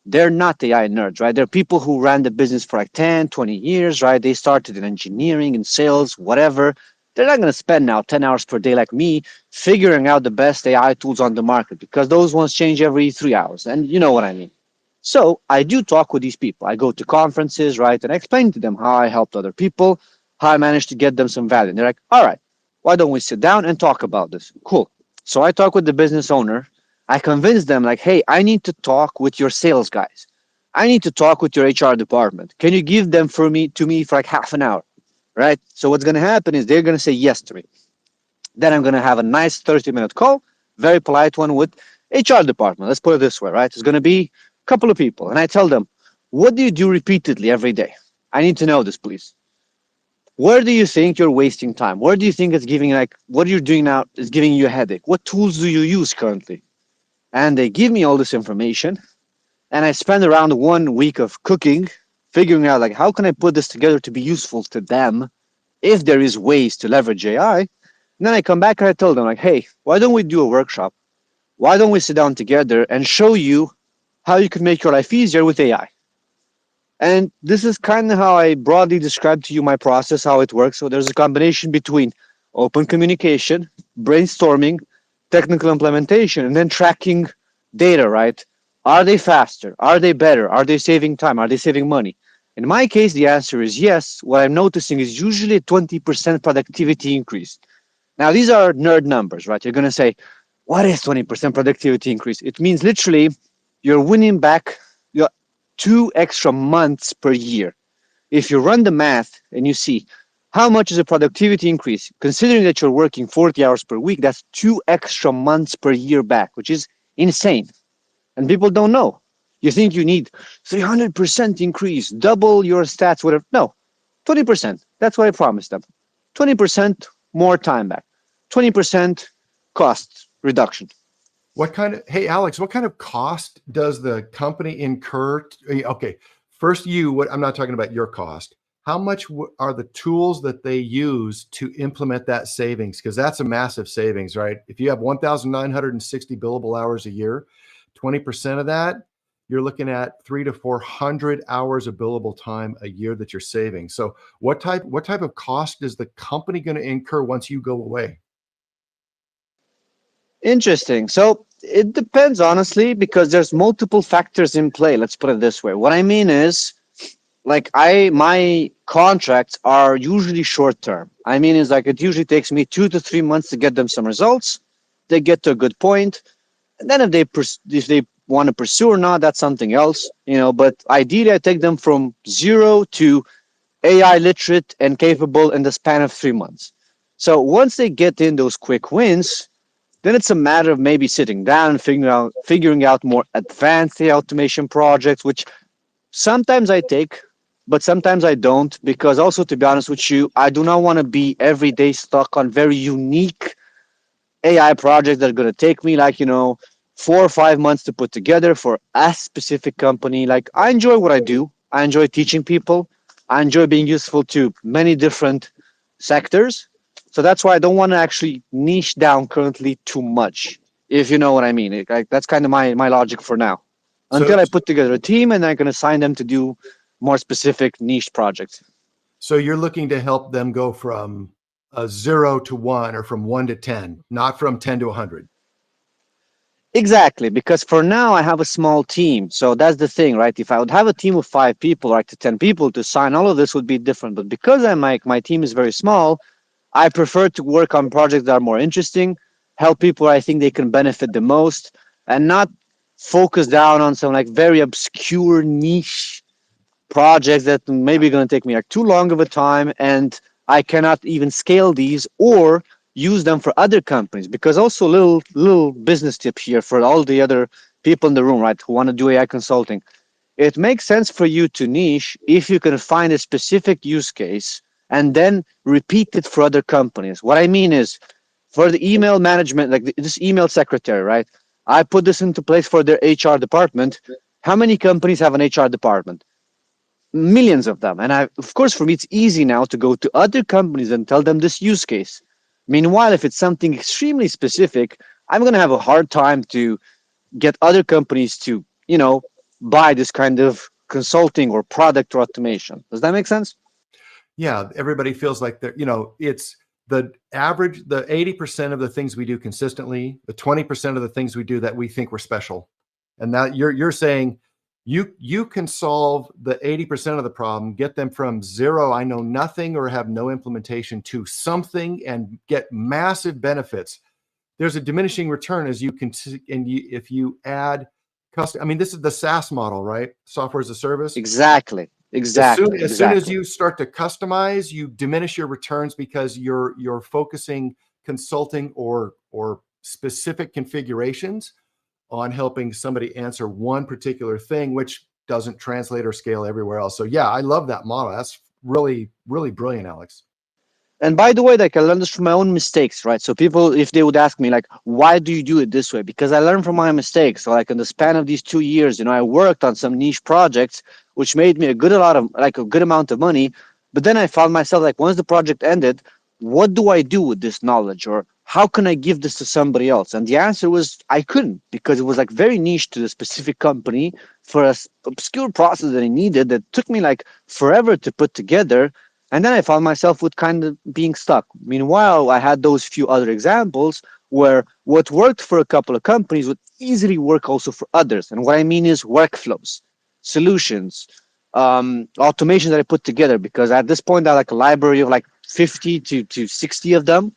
They're not AI nerds, right? They're people who ran the business for like 10, 20 years, right? They started in engineering and sales, whatever. They're not going to spend now 10 hours per day like me figuring out the best AI tools on the market because those ones change every 3 hours. And you know what I mean. So I do talk with these people. I go to conferences, right? And I explain to them how I helped other people, how I managed to get them some value. And they're like, all right, why don't we sit down and talk about this? Cool. So I talk with the business owner. I convince them, like, hey, I need to talk with your sales guys. I need to talk with your HR department. Can you give them to me for like half an hour? Right. So what's going to happen is they're going to say yes to me. Then I'm going to have a nice 30-minute call, very polite one with HR department. Let's put it this way, right? It's going to be a couple of people. And I tell them, what do you do repeatedly every day? I need to know this, please. Where do you think you're wasting time? Where do you think it's giving, like, what you're doing now is giving you a headache? What tools do you use currently? And they give me all this information. And I spend around 1 week of cooking, figuring out, like, how can I put this together to be useful to them if there is ways to leverage AI. And then I come back and I tell them, like, hey, why don't we do a workshop? Why don't we sit down together and show you how you can make your life easier with AI? And this is kind of how I broadly describe to you my process, how it works. So there's a combination between open communication, brainstorming, technical implementation, and then tracking data, right? Are they faster? Are they better? Are they saving time? Are they saving money? In my case, the answer is yes. What I'm noticing is usually a 20% productivity increase. Now, these are nerd numbers, right? You're going to say, what is 20% productivity increase? It means literally you're winning back your 2 extra months per year. If you run the math and you see how much is a productivity increase, considering that you're working 40 hours per week, that's 2 extra months per year back, which is insane. And people don't know. You think you need 300% increase, double your stats, whatever. No, 20%. That's what I promised them. 20% more time back, 20% cost reduction. Hey, Alex, what kind of cost does the company incur? Okay, first I'm not talking about your cost. How much are the tools that they use to implement that savings? Because that's a massive savings, right? If you have 1,960 billable hours a year, 20% of that, you're looking at 300 to 400 hours of billable time a year that you're saving. So what type of cost is the company going to incur once you go away? Interesting. So it depends, honestly, because there's multiple factors in play. Let's put it this way. What I mean is, like, my contracts are usually short term. I mean, is like it usually takes me 2 to 3 months to get them some results. They get to a good point, and then if they want to pursue or not, that's something else, you know. But ideally, I take them from zero to AI literate and capable in the span of 3 months. So once they get in those quick wins, then it's a matter of maybe sitting down and figuring out more advanced AI automation projects, which sometimes I take, but sometimes I don't, because also, to be honest with you, I do not want to be every day stuck on very unique AI projects that are going to take me, like, 4 or 5 months to put together for a specific company. Like, I enjoy what I do. I enjoy teaching people. I enjoy being useful to many different sectors. So that's why I don't want to actually niche down currently too much, if you know what I mean. Like, that's kind of my logic for now. So Until I put together a team and I can assign them to do more specific niche projects. So you're looking to help them go from a 0 to 1 or from 1 to 10, not from 10 to 100. Exactly, because for now I have a small team. So that's the thing, right? If I would have a team of 5 people, like to 10 people to sign, all of this would be different. But because my team is very small, I prefer to work on projects that are more interesting, help people where I think they can benefit the most, and not focus down on some like very obscure niche projects that maybe going to take me like too long of a time, and I cannot even scale these or use them for other companies. Because also little business tip here for all the other people in the room, right, who want to do AI consulting. It makes sense for you to niche if you can find a specific use case and then repeat it for other companies. What I mean is, for the email management, like this email secretary, right? I put this into place for their HR department. How many companies have an HR department? Millions of them. And of course, for me, it's easy now to go to other companies and tell them this use case. Meanwhile, if it's something extremely specific, I'm going to have a hard time to get other companies to, buy this kind of consulting or product or automation. Does that make sense? Yeah, everybody feels like they're, it's the average, the 80% of the things we do consistently, the 20% of the things we do that we think we're special. And that you're saying you can solve the 80% of the problem, get them from 0, I know nothing or have no implementation, to something and get massive benefits. There's a diminishing return as you can, if you add custom. I mean, this is the SaaS model, right? Software as a service. Exactly. As soon as you start to customize, you diminish your returns because you're focusing consulting or specific configurations on helping somebody answer one particular thing, which doesn't translate or scale everywhere else. So yeah, I love that model. That's really, really brilliant, Alex. And by the way, like I learned this from my own mistakes, right? So people, if they would ask me, like, why do you do it this way? Because I learned from my mistakes. So like in the span of these 2 years, I worked on some niche projects, which made me a good amount of money. But then I found myself like, once the project ended, what do I do with this knowledge, or how can I give this to somebody else? And the answer was I couldn't, because it was like very niche to the specific company for a obscure process that I needed that took me like forever to put together. And then I found myself with kind of being stuck. Meanwhile, I had those few other examples where what worked for a couple of companies would easily work also for others. And what I mean is workflows, solutions, automation that I put together. Because at this point, I like a library of like 50 to 60 of them.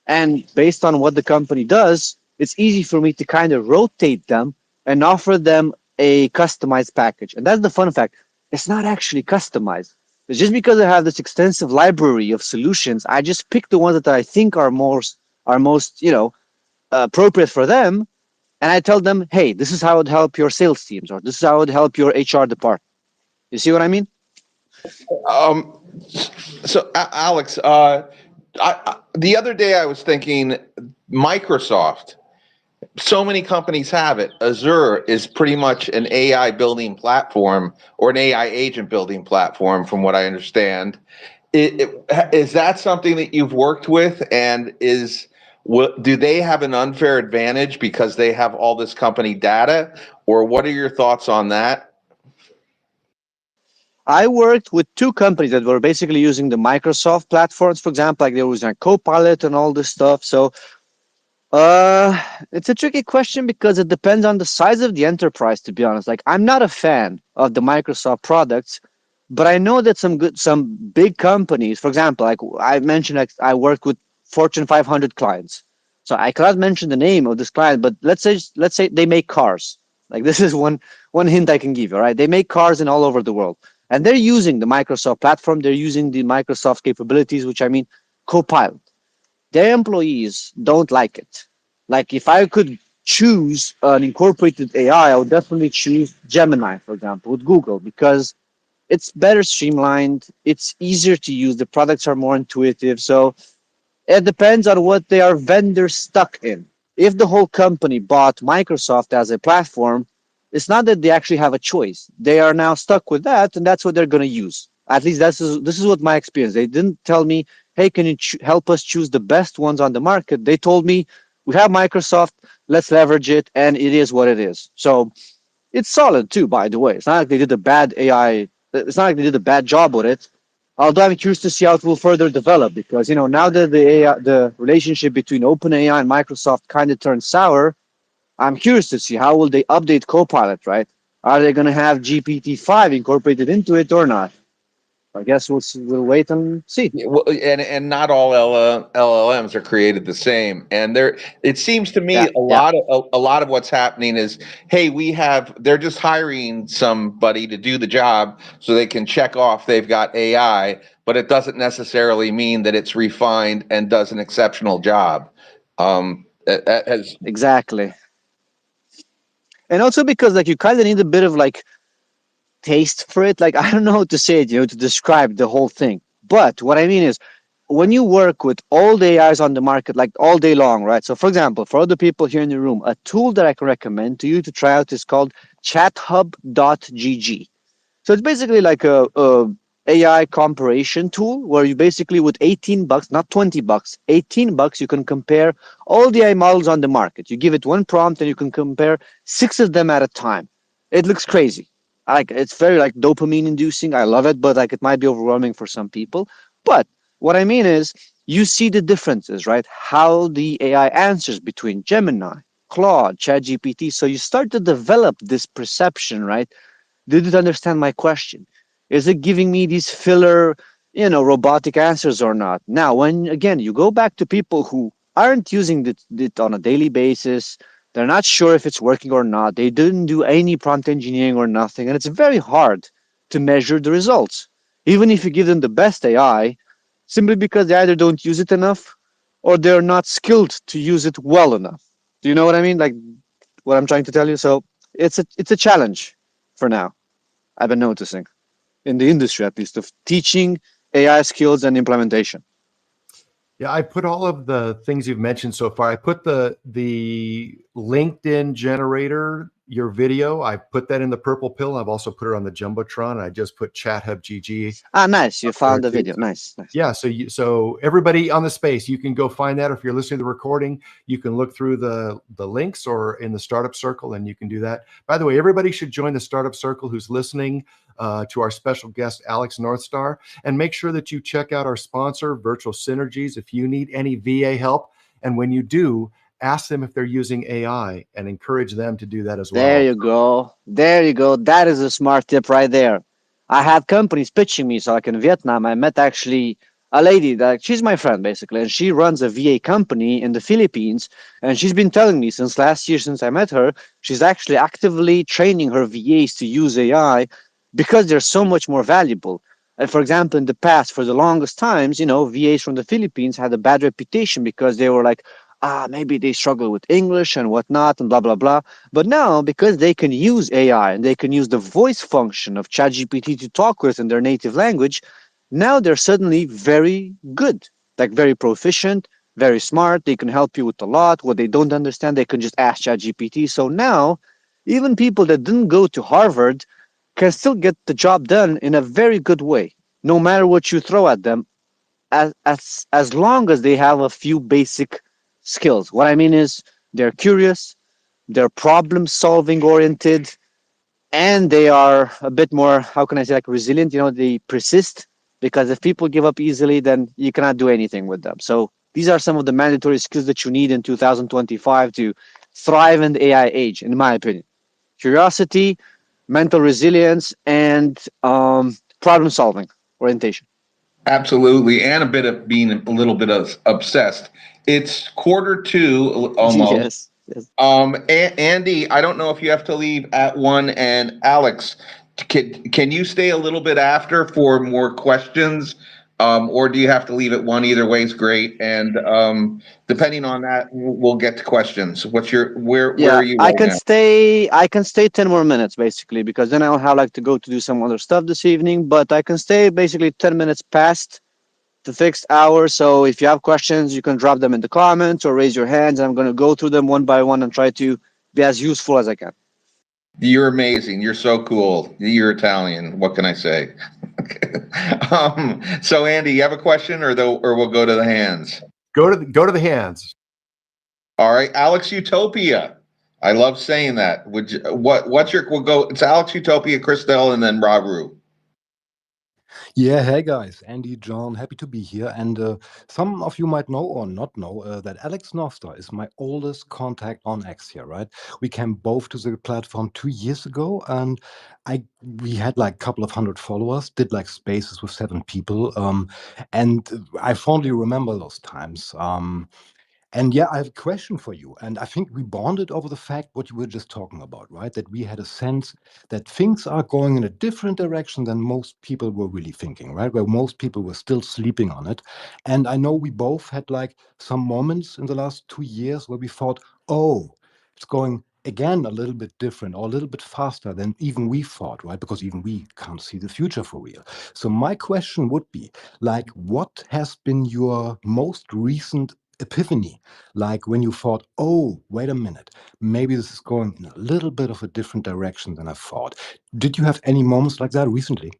And based on what the company does, it's easy for me to kind of rotate them and offer them a customized package. And that's the fun fact. It's not actually customized. It's just because I have this extensive library of solutions, I just pick the ones that I think are most appropriate for them, and I tell them, hey, this is how it would help your sales teams, or this is how it would help your HR department. You see what I mean? Um, so, Alex, the other day I was thinking Microsoft. So many companies have it. Azure is pretty much an AI building platform or an AI agent building platform, from what I understand. Is that something that you've worked with, and do they have an unfair advantage because they have all this company data, or what are your thoughts on that? I worked with two companies that were basically using the Microsoft platforms, for example, like they were using Copilot and all this stuff. So Uh, it's a tricky question because it depends on the size of the enterprise, to be honest. Like, I'm not a fan of the Microsoft products, but I know that some big companies, for example, like I mentioned, like I work with Fortune 500 clients. So I cannot mention the name of this client, but let's say they make cars. Like, this is one hint I can give you, right? They make cars in all over the world, and they're using the Microsoft platform. They're using the Microsoft capabilities, which I mean, Copilot. Their employees don't like it. Like, if I could choose an incorporated AI, I would definitely choose Gemini, for example, with Google, because it's better streamlined, it's easier to use, the products are more intuitive. So it depends on what they are vendors stuck in. If the whole company bought Microsoft as a platform, it's not that they actually have a choice. They are now stuck with that, and that's what they're going to use. At least this is what my experience. They didn't tell me, "Hey, can you help us choose the best ones on the market?" They told me, "We have Microsoft. Let's leverage it, and it is what it is." So it's solid too, by the way. It's not like they did a bad AI. It's not like they did a bad job with it. Although I'm curious to see how it will further develop because now that the relationship between OpenAI and Microsoft kind of turned sour, I'm curious to see how will they update Copilot, right? Are they going to have GPT-5 incorporated into it or not? I guess we'll wait and see. Yeah, well, and not all LLMs are created the same. And there, it seems to me Yeah, a yeah, lot of a lot of what's happening is, hey, they're just hiring somebody to do the job so they can check off they've got AI, but it doesn't necessarily mean that it's refined and does an exceptional job. As exactly. And also because like you kind of need a bit of like taste for it. Like I don't know how to say it, to describe the whole thing. But what I mean is when you work with all the AIs on the market, like all day long, right? So for example, for other people here in the room, a tool that I can recommend to you to try out is called chathub.gg. So it's basically like a AI comparison tool where you basically with 18 bucks, not 20 bucks, 18 bucks, you can compare all the AI models on the market. You give it one prompt and you can compare six of them at a time. It looks crazy. Like it's very like dopamine inducing. I love it, but like it might be overwhelming for some people. But what I mean is you see the differences, right? How the AI answers between Gemini, Claude, ChatGPT. So you start to develop this perception, right? Did it understand my question? Is it giving me these filler, robotic answers or not? Now, when again you go back to people who aren't using it on a daily basis, they're not sure if it's working or not. They didn't do any prompt engineering or nothing, and it's very hard to measure the results. Even if you give them the best AI, simply because they either don't use it enough or they're not skilled to use it well enough. Do you know what I mean? Like what I'm trying to tell you? So it's a challenge for now. I've been noticing in the industry, at least, of teaching AI skills and implementation. Yeah, I put all of the things you've mentioned so far. I put the LinkedIn generator, your video. I put that in the purple pill. I've also put it on the jumbotron. I just put ChatHub GG Ah, nice. You up there found the too. video. So Nice, nice. yeah, so everybody on the space, you can go find that. If you're listening to the recording, you can look through the links or in the startup circle, and you can do that. By the way, everybody should join the startup circle who's listening to our special guest Alex Northstar, and make sure that you check out our sponsor, Virtual Synergies, if you need any VA help. And when you do, ask them if they're using AI and encourage them to do that as There well. you go. There you go. That is a smart tip right there. I had companies pitching me. So, like in Vietnam, I met actually a lady that she's my friend basically, and she runs a VA company in the Philippines. And she's been telling me since last year, since I met her, she's actually actively training her VAs to use AI because they're so much more valuable. And for example, in the past, for the longest times, VAs from the Philippines had a bad reputation because they were like, maybe they struggle with English and whatnot and blah, blah, blah. But now, because they can use AI and they can use the voice function of ChatGPT to talk with in their native language, now they're suddenly very good, like very proficient, very smart. They can help you with a lot. What they don't understand, they can just ask ChatGPT. So now, even people that didn't go to Harvard can still get the job done in a very good way, no matter what you throw at them, as long as they have a few basic skills. What I mean is they're curious, they're problem solving oriented, and they are a bit more, how can I say, like resilient. They persist, because if people give up easily, then you cannot do anything with them. So these are some of the mandatory skills that you need in 2025 to thrive in the AI age, in my opinion. Curiosity, mental resilience, and problem solving orientation. absolutely, and a bit of being a little bit of obsessed. It's quarter two almost. Yes, yes. Andy, I don't know if you have to leave at one, and Alex, can you stay a little bit after for more questions, or do you have to leave at one? Either way is great, and depending on that, we'll get to questions. Where Yeah, are you I right can now? stay. I can stay 10 more minutes basically, because then I'll have like to go to do some other stuff this evening. But I can stay basically 10 minutes past the fixed hour. So if you have questions, you can drop them in the comments or raise your hands. And I'm going to go through them one by one and try to be as useful as I can. You're amazing. You're so cool. You're Italian. What can I say? So Andy, you have a question, or we'll go to the hands. Go to the hands. All right, Alex Utopia. I love saying that. What's your? We'll go. It's Alex Utopia, Christelle, and then Rob Rue. Yeah, hey guys, Andy, John, happy to be here. And some of you might know or not know that Alex Northstar is my oldest contact on X here, right? We came both to the platform 2 years ago, and we had like a couple of hundred followers, did like spaces with 7 people, and I fondly remember those times. And yeah, I have a question for you. And I think we bonded over the fact what you were just talking about, right? That we had a sense that things are going in a different direction than most people were really thinking, right? Where most people were still sleeping on it. And I know we both had like some moments in the last 2 years where we thought, oh, it's going again a little bit different or a little bit faster than even we thought, right? Because even we can't see the future for real. So my question would be like, what has been your most recent epiphany, like when you thought, oh, wait a minute, maybe this is going in a little bit of a different direction than I thought. Did you have any moments like that recently?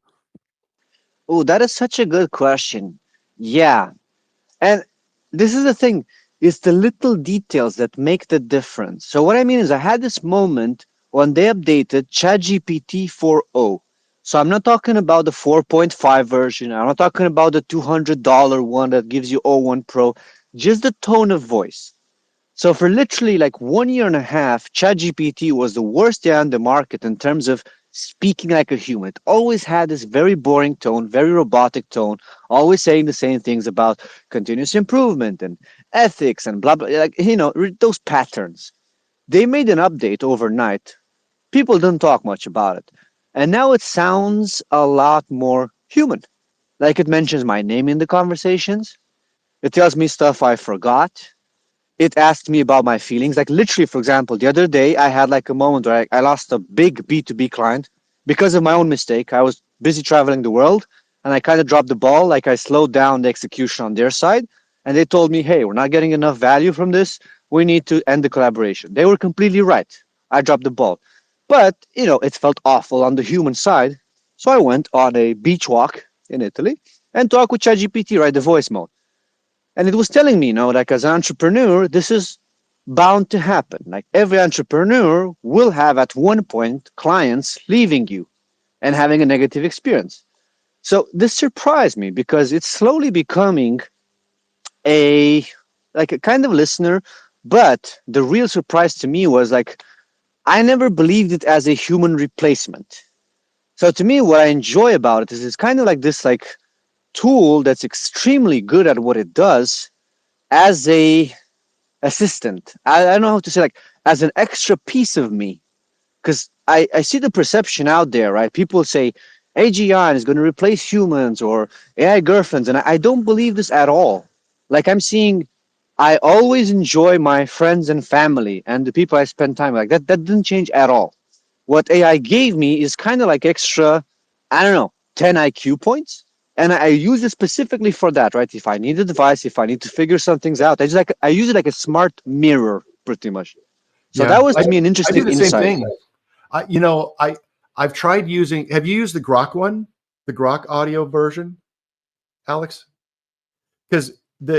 Oh, that is such a good question. Yeah. And this is the thing, it's the little details that make the difference. So what I mean is I had this moment when they updated ChatGPT 4.0. So I'm not talking about the 4.5 version. I'm not talking about the $200 one that gives you O1 Pro, just the tone of voice. So for literally like 1 year and a half, ChatGPT was the worst AI on the market in terms of speaking like a human. It always had this very boring tone, very robotic tone, always saying the same things about continuous improvement and ethics and blah blah. Like those patterns. They made an update overnight. People didn't talk much about it, and now it sounds a lot more human. Like it mentions my name in the conversations. It tells me stuff I forgot. It asked me about my feelings. Like literally, for example, the other day I had like a moment where I lost a big B2B client because of my own mistake. I was busy traveling the world and I kind of dropped the ball. Like I slowed down the execution on their side. And they told me, hey, we're not getting enough value from this. We need to end the collaboration. They were completely right. I dropped the ball. But, it felt awful on the human side. So I went on a beach walk in Italy and talked with ChatGPT, right? The voice mode. And it was telling me, like as an entrepreneur, this is bound to happen. Like every entrepreneur will have at one point clients leaving you and having a negative experience. So this surprised me because it's slowly becoming a like a kind of listener. But the real surprise to me was like I never believed it as a human replacement. So to me, what I enjoy about it is it's kind of like this like tool that's extremely good at what it does as a assistant. I don't know how to say like as an extra piece of me because I see the perception out there, right? People say AGI is going to replace humans or AI girlfriends, and I don't believe this at all. Like I'm seeing, I always enjoy my friends and family and the people I spend time with. Like that didn't change at all. What AI gave me is kind of like extra, I don't know, 10 IQ points. And I use it specifically for that, right? If I need advice, if I need to figure some things out, I use it like a smart mirror, pretty much. So Yeah, that was I, to me an I do interesting the same insight. thing. I've tried using. Have you used the Grok one, the Grok audio version, Alex? Because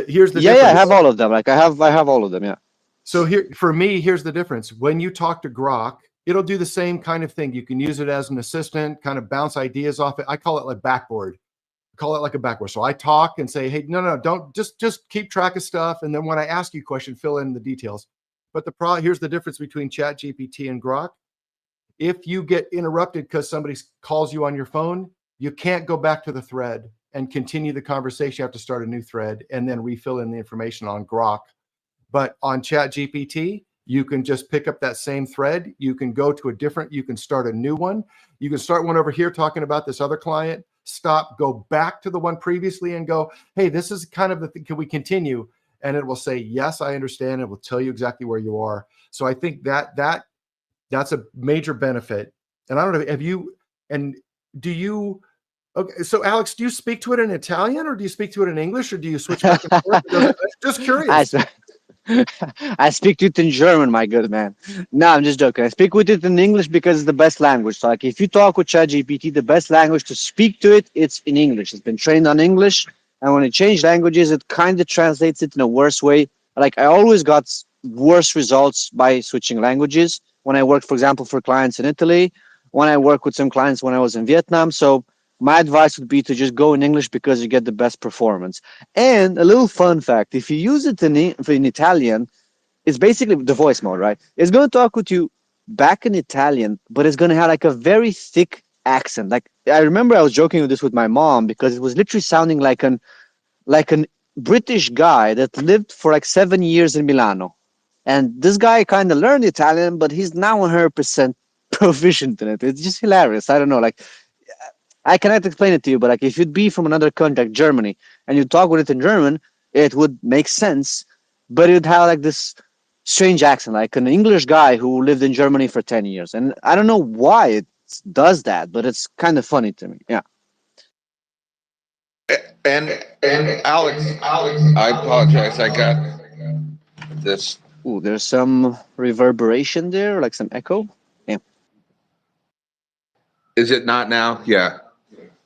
here's the Yeah, I difference. have all of them. Like I have all of them. Yeah. So here, for me, here's the difference. When you talk to Grok, it'll do the same kind of thing. You can use it as an assistant, kind of bounce ideas off it. I call it like backboard. I call it like a backboard. So I talk and say, hey, no, don't just keep track of stuff. And then when I ask you a question, fill in the details. But here's the difference between Chat GPT and Grok. If you get interrupted because somebody calls you on your phone, you can't go back to the thread and continue the conversation. You have to start a new thread and then refill in the information on Grok. But on Chat GPT, you can just pick up that same thread. You can go to you can start a new one. You can start one over here talking about this other client, stop, go back to the one previously and go, hey, this is kind of the thing. Can we continue? And it will say, yes, I understand. It will tell you exactly where you are. So I think that's a major benefit. And I don't know, do you, okay, so Alex, do you speak to it in Italian or do you speak to it in English or do you switch back and forth? Just I, curious. s- I speak to it in German, my good man. No, I'm just joking. I speak with it in English because it's the best language. So, like, if you talk with ChatGPT, the best language to speak to it, it's in English. It's been trained on English, and when it changed languages, it kind of translates it in a worse way. Like, I always got worse results by switching languages when I worked, for example, for clients in Italy, when I worked with some clients when I was in Vietnam. So, my advice would be to just go in English because you get the best performance. And a little fun fact: if you use it in Italian, it's basically the voice mode, right? It's going to talk with you back in Italian, but it's going to have like a very thick accent. Like I remember I was joking with this with my mom because it was literally sounding like an British guy that lived for like 7 years in Milano. And this guy kind of learned Italian, but he's now 100% proficient in it. It's just hilarious. I don't know. Like, I cannot explain it to you, but like if you'd be from another country, like Germany, and you talk with it in German, it would make sense, but it would have like this strange accent, like an English guy who lived in Germany for 10 years. And I don't know why it does that, but it's kind of funny to me. Yeah. And Alex, I apologize. I got this. Ooh, there's some reverberation there, like some echo. Yeah. Is it not now? Yeah.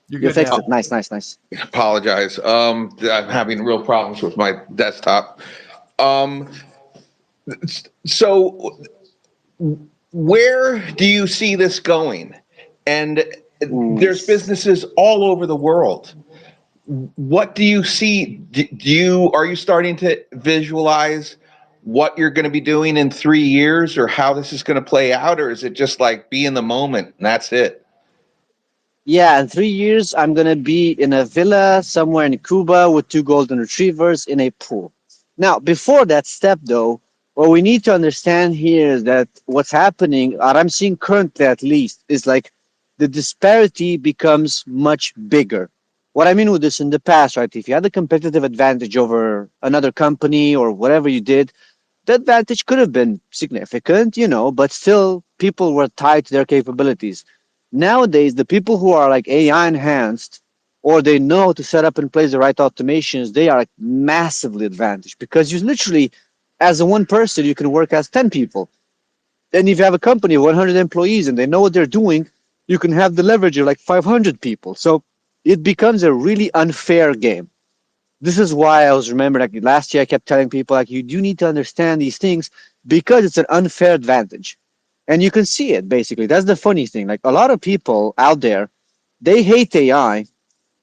You're You good fixed now. it. Nice, nice, nice. Apologize. I'm having real problems with my desktop. Um, so where do you see this going? And Ooh. there's businesses all over the world. What do you see? Are you starting to visualize what you're going to be doing in 3 years, or how this is going to play out, or is it just like be in the moment and that's it? Yeah, in 3 years, I'm going to be in a villa somewhere in Cuba with two golden retrievers in a pool. Now, before that step, though, what we need to understand here is that what's happening, what I'm seeing currently at least, is like the disparity becomes much bigger. What I mean with this in the past, right? If you had a competitive advantage over another company or whatever you did, the advantage could have been significant, but still people were tied to their capabilities. Nowadays, the people who are like AI enhanced or they know to set up and place the right automations, they are like massively advantaged because you literally, as a one person, you can work as 10 people. And if you have a company of 100 employees and they know what they're doing, you can have the leverage of like 500 people. So it becomes a really unfair game. This is why I was remembering like last year I kept telling people like you do need to understand these things because it's an unfair advantage. And you can see it basically. That's the funny thing. Like a lot of people out there, they hate AI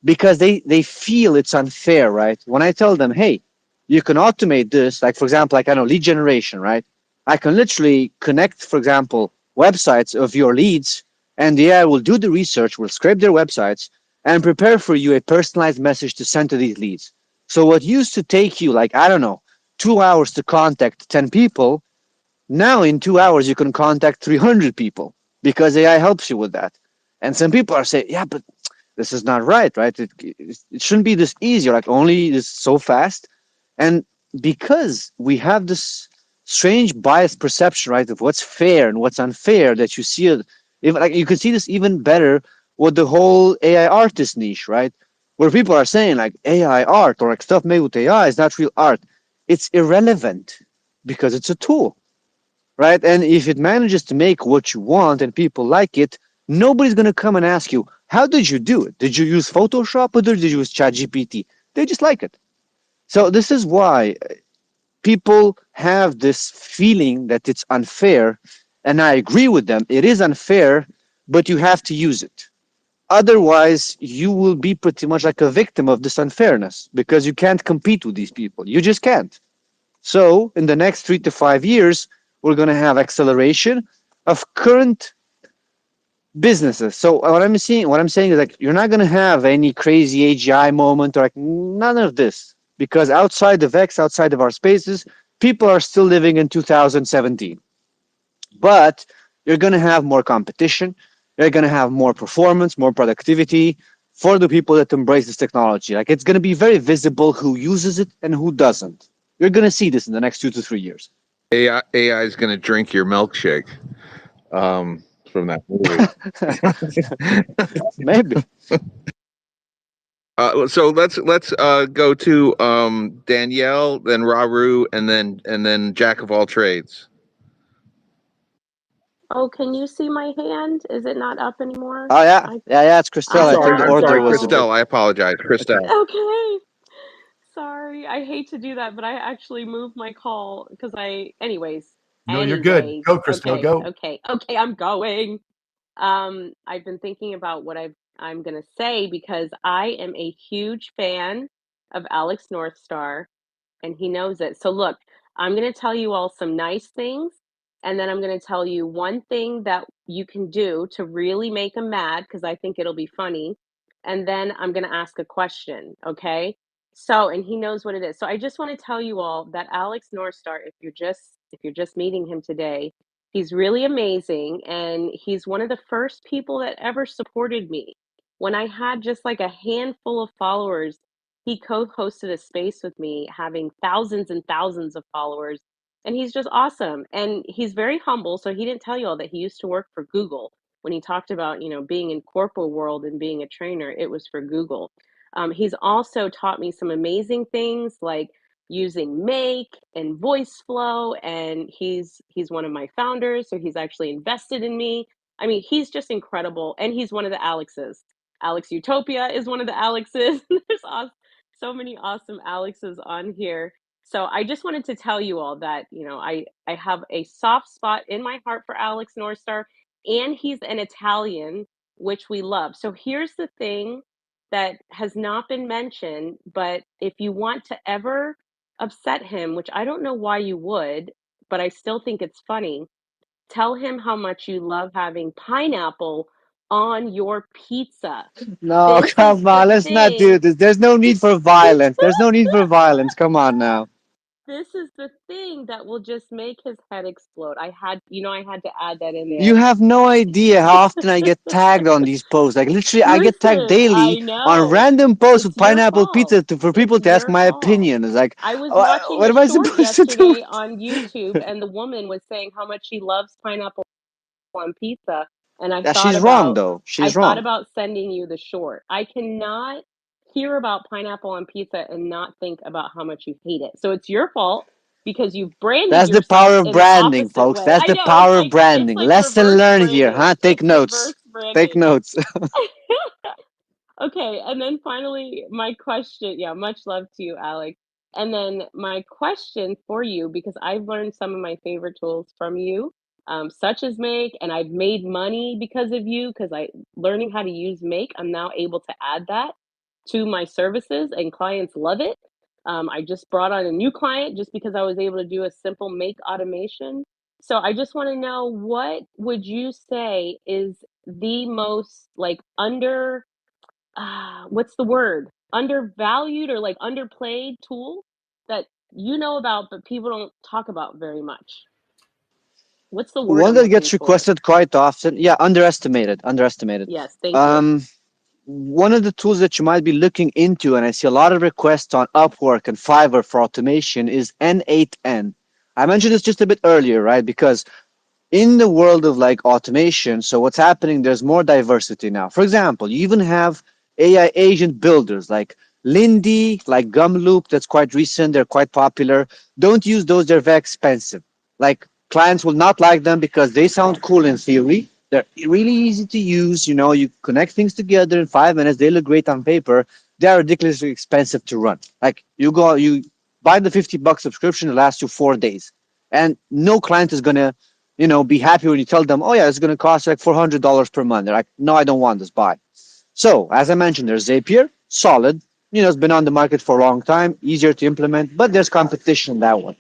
because they feel it's unfair, right? When I tell them, hey, you can automate this, like for example, like I know lead generation, right? I can literally connect, for example, websites of your leads, and the AI will do the research, will scrape their websites, and prepare for you a personalized message to send to these leads. So what used to take you like, I don't know, 2 hours to contact 10 people, now in 2 hours you can contact 300 people because AI helps you with that. And some people are saying, yeah, but this is not right, right? It shouldn't be this easy, like only this so fast. And because we have this strange biased perception, right, of what's fair and what's unfair, that you see it, even like you can see this even better with the whole AI artist niche, right? Where people are saying like AI art or like stuff made with AI is not real art. It's irrelevant because it's a tool, right? And if it manages to make what you want and people like it, nobody's going to come and ask you, how did you do it? Did you use Photoshop or did you use ChatGPT? They just like it. So this is why people have this feeling that it's unfair. And I agree with them. It is unfair, but you have to use it. Otherwise, you will be pretty much like a victim of this unfairness because you can't compete with these people. You just can't. So in the next 3 to 5 years, we're going to have acceleration of current businesses. So what I'm saying is like you're not going to have any crazy AGI moment or like none of this because outside of X, outside of our spaces, people are still living in 2017. But you're going to have more competition. You're going to have more performance, more productivity for the people that embrace this technology. Like it's going to be very visible who uses it and who doesn't. You're going to see this in the next 2 to 3 years. AI is going to drink your milkshake from that movie. Maybe. So let's go to Danielle, then Raru, and then Jack of all trades. Oh, can you see my hand? Is it not up anymore? Oh yeah, yeah. It's Christelle. I think the I'm order sorry, was a bit. Christelle. I apologize, Christelle. Okay. Sorry, I hate to do that, but I actually moved my call because anyways. No, you're good. Go, Christelle, okay, go. okay, I'm going. I've been thinking about what I've I'm going to say because I am a huge fan of Alex Northstar and he knows it. So look, I'm going to tell you all some nice things and then I'm going to tell you one thing that you can do to really make him mad because I think it'll be funny. And then I'm going to ask a question, okay? So, and he knows what it is. So I just want to tell you all that Alex Northstar, if you're just meeting him today, he's really amazing and he's one of the first people that ever supported me. When I had just like a handful of followers, he co-hosted a space with me, having thousands and thousands of followers, and he's just awesome. And he's very humble, so he didn't tell you all that he used to work for Google. When he talked about, being in corporate world and being a trainer, it was for Google. He's also taught me some amazing things like using Make and Voice Flow, and he's one of my founders, so he's actually invested in me. I mean, he's just incredible, and he's one of the Alexes. Alex Utopia is one of the Alexes. There's so many awesome Alexes on here. So I just wanted to tell you all that, I have a soft spot in my heart for Alex Northstar, and he's an Italian, which we love. So here's the thing that has not been mentioned, but if you want to ever upset him, which I don't know why you would, but I still think it's funny, tell him how much you love having pineapple on your pizza. No, This is come the on, let's not do thing. this. There's no need for violence. There's no need for violence. Come on now. This is the thing that will just make his head explode. I had to add that in You there. have no idea how often I get tagged on these posts. Like literally, I get tagged Listen, I daily on know. random posts It's with your pineapple fault. pizza for It's people to ask your my fault. opinion. It's like, I was watching what a am I short supposed to do? yesterday on YouTube, and the woman was saying how much she loves pineapple on pizza, and Yeah, she's wrong though. I She's thought wrong. about sending you the short. I cannot hear about pineapple on pizza and not think about how much you hate it. So it's your fault because you've branded That's the yourself power of in the branding, opposite folks. way. That's I the know power of it's branding. like Lesson reverse learned here, branding. huh? Take It's notes. reverse Take branding. notes. Okay, and then finally, my question, yeah, much love to you, Alex. And then my question for you, because I've learned some of my favorite tools from you, such as Make, and I've made money because of you, because I learning how to use Make, I'm now able to add that to my services, and clients love it. I just brought on a new client just because I was able to do a simple Make automation. So I just want to know, what would you say is the most like what's the word? Undervalued or like underplayed tool that you know about but people don't talk about very much? What's the word One I'm that looking gets for? requested quite often. Yeah, underestimated. Underestimated. Yes, thank you. Um, One of the tools that you might be looking into, and I see a lot of requests on Upwork and Fiverr for automation, is N8N. I mentioned this just a bit earlier, right? Because in the world of like automation, so what's happening, there's more diversity now. For example, you even have AI agent builders like Lindy, like Gumloop, that's quite recent, they're quite popular. Don't use those, they're very expensive. Like clients will not like them because they sound cool in theory. They're really easy to use. You connect things together in 5 minutes, they look great on paper. They are ridiculously expensive to run. Like you buy the $50 subscription, it lasts you 4 days. And no client is gonna be happy when you tell them, oh yeah, it's going to cost like $400 per month. They're like, no, I don't want this. Buy. So as I mentioned, there's Zapier, solid. It's been on the market for a long time, easier to implement, but there's competition in that one.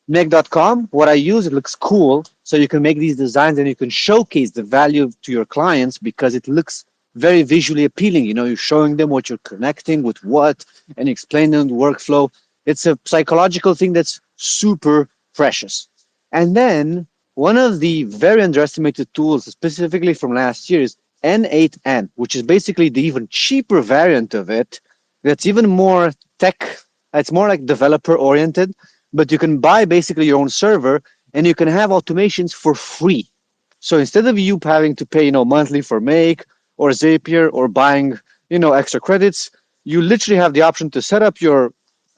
Make.com, what I use, it looks cool. So you can make these designs and you can showcase the value to your clients because it looks very visually appealing. You're showing them what you're connecting with what and explaining the workflow. It's a psychological thing that's super precious. And then one of the very underestimated tools, specifically from last year, is N8N, which is basically the even cheaper variant of it. That's even more tech. It's more like developer oriented, but you can buy basically your own server and you can have automations for free. So instead of you having to pay, monthly for Make or Zapier or buying, extra credits, you literally have the option to set up your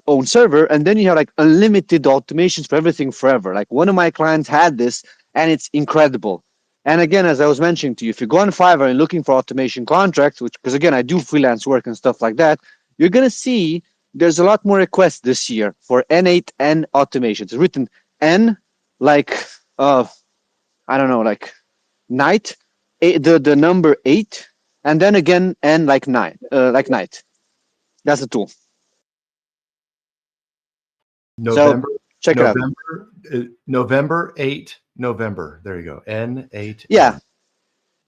own server and then you have like unlimited automations for everything forever. Like one of my clients had this and it's incredible. And again, as I was mentioning to you, if you go on Fiverr and looking for automation contracts, which because again I do freelance work and stuff like that, you're gonna see there's a lot more requests this year for N8N automation. It's written N like I don't know, like night, the number 8, and then again N like night. That's the tool. So November, check it out. November 8, November. There you go. Yeah, N8N.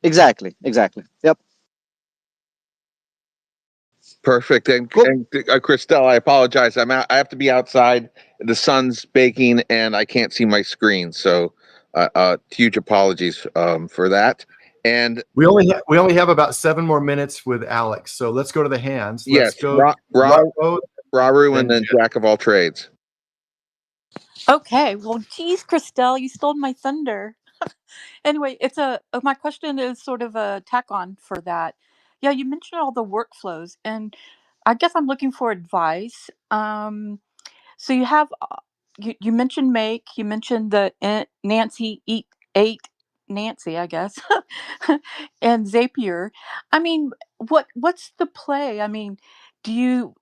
exactly, exactly. Yep. Perfect. And Cool. and Christelle, I apologize. I have to be outside. The sun's baking, and I can't see my screen. So, huge apologies for that. And We only have about 7 more minutes with Alex. So let's go to the hands. Let's yes, go Rocco, Raru, and then then Jack of all trades. Okay, well, geez, Christelle, you stole my thunder. Anyway, my question is sort of a tack on for that. Yeah, you mentioned all the workflows, and I guess I'm looking for advice. So you have you mentioned Make, you mentioned the Nancy eat eight Nancy, I guess, and Zapier. I mean, what's the play? I mean, do you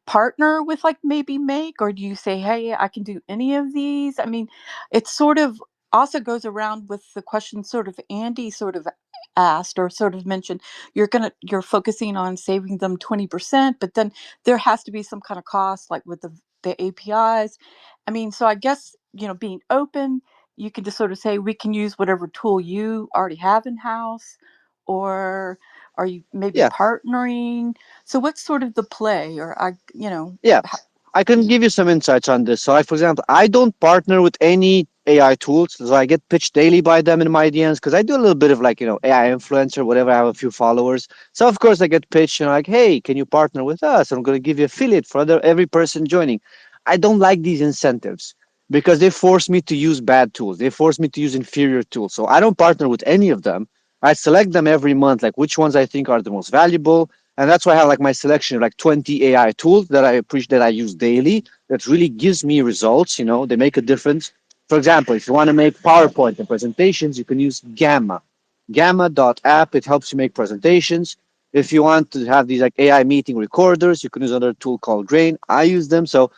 partner with like maybe Make, or do you say, hey, I can do any of these? I mean, it sort of also goes around with the question sort of Andy sort of asked or sort of mentioned. You're focusing on saving them 20%, but then there has to be some kind of cost like with the APIs. I mean, so I guess, being open, you can just sort of say we can use whatever tool you already have in house, or are you maybe Yeah, partnering? So what's sort of the play, or yeah. ho- I can yeah. give you some insights on this. So, like for example, I don't partner with any AI tools, so I get pitched daily by them in my DMs because I do a little bit of like AI influencer, whatever. I have a few followers, so of course I get pitched, like, hey, can you partner with us? I'm going to give you affiliate for every person joining. I don't like these incentives because they force me to use bad tools. They force me to use inferior tools. So I don't partner with any of them. I select them every month, like which ones I think are the most valuable, and that's why I have like my selection of like 20 AI tools that I appreciate that I use daily that really gives me results. They make a difference. For example, if you want to make PowerPoint and presentations, you can use Gamma.app. It helps you make presentations. If you want to have these like AI meeting recorders, you can use another tool called Grain. I use them. So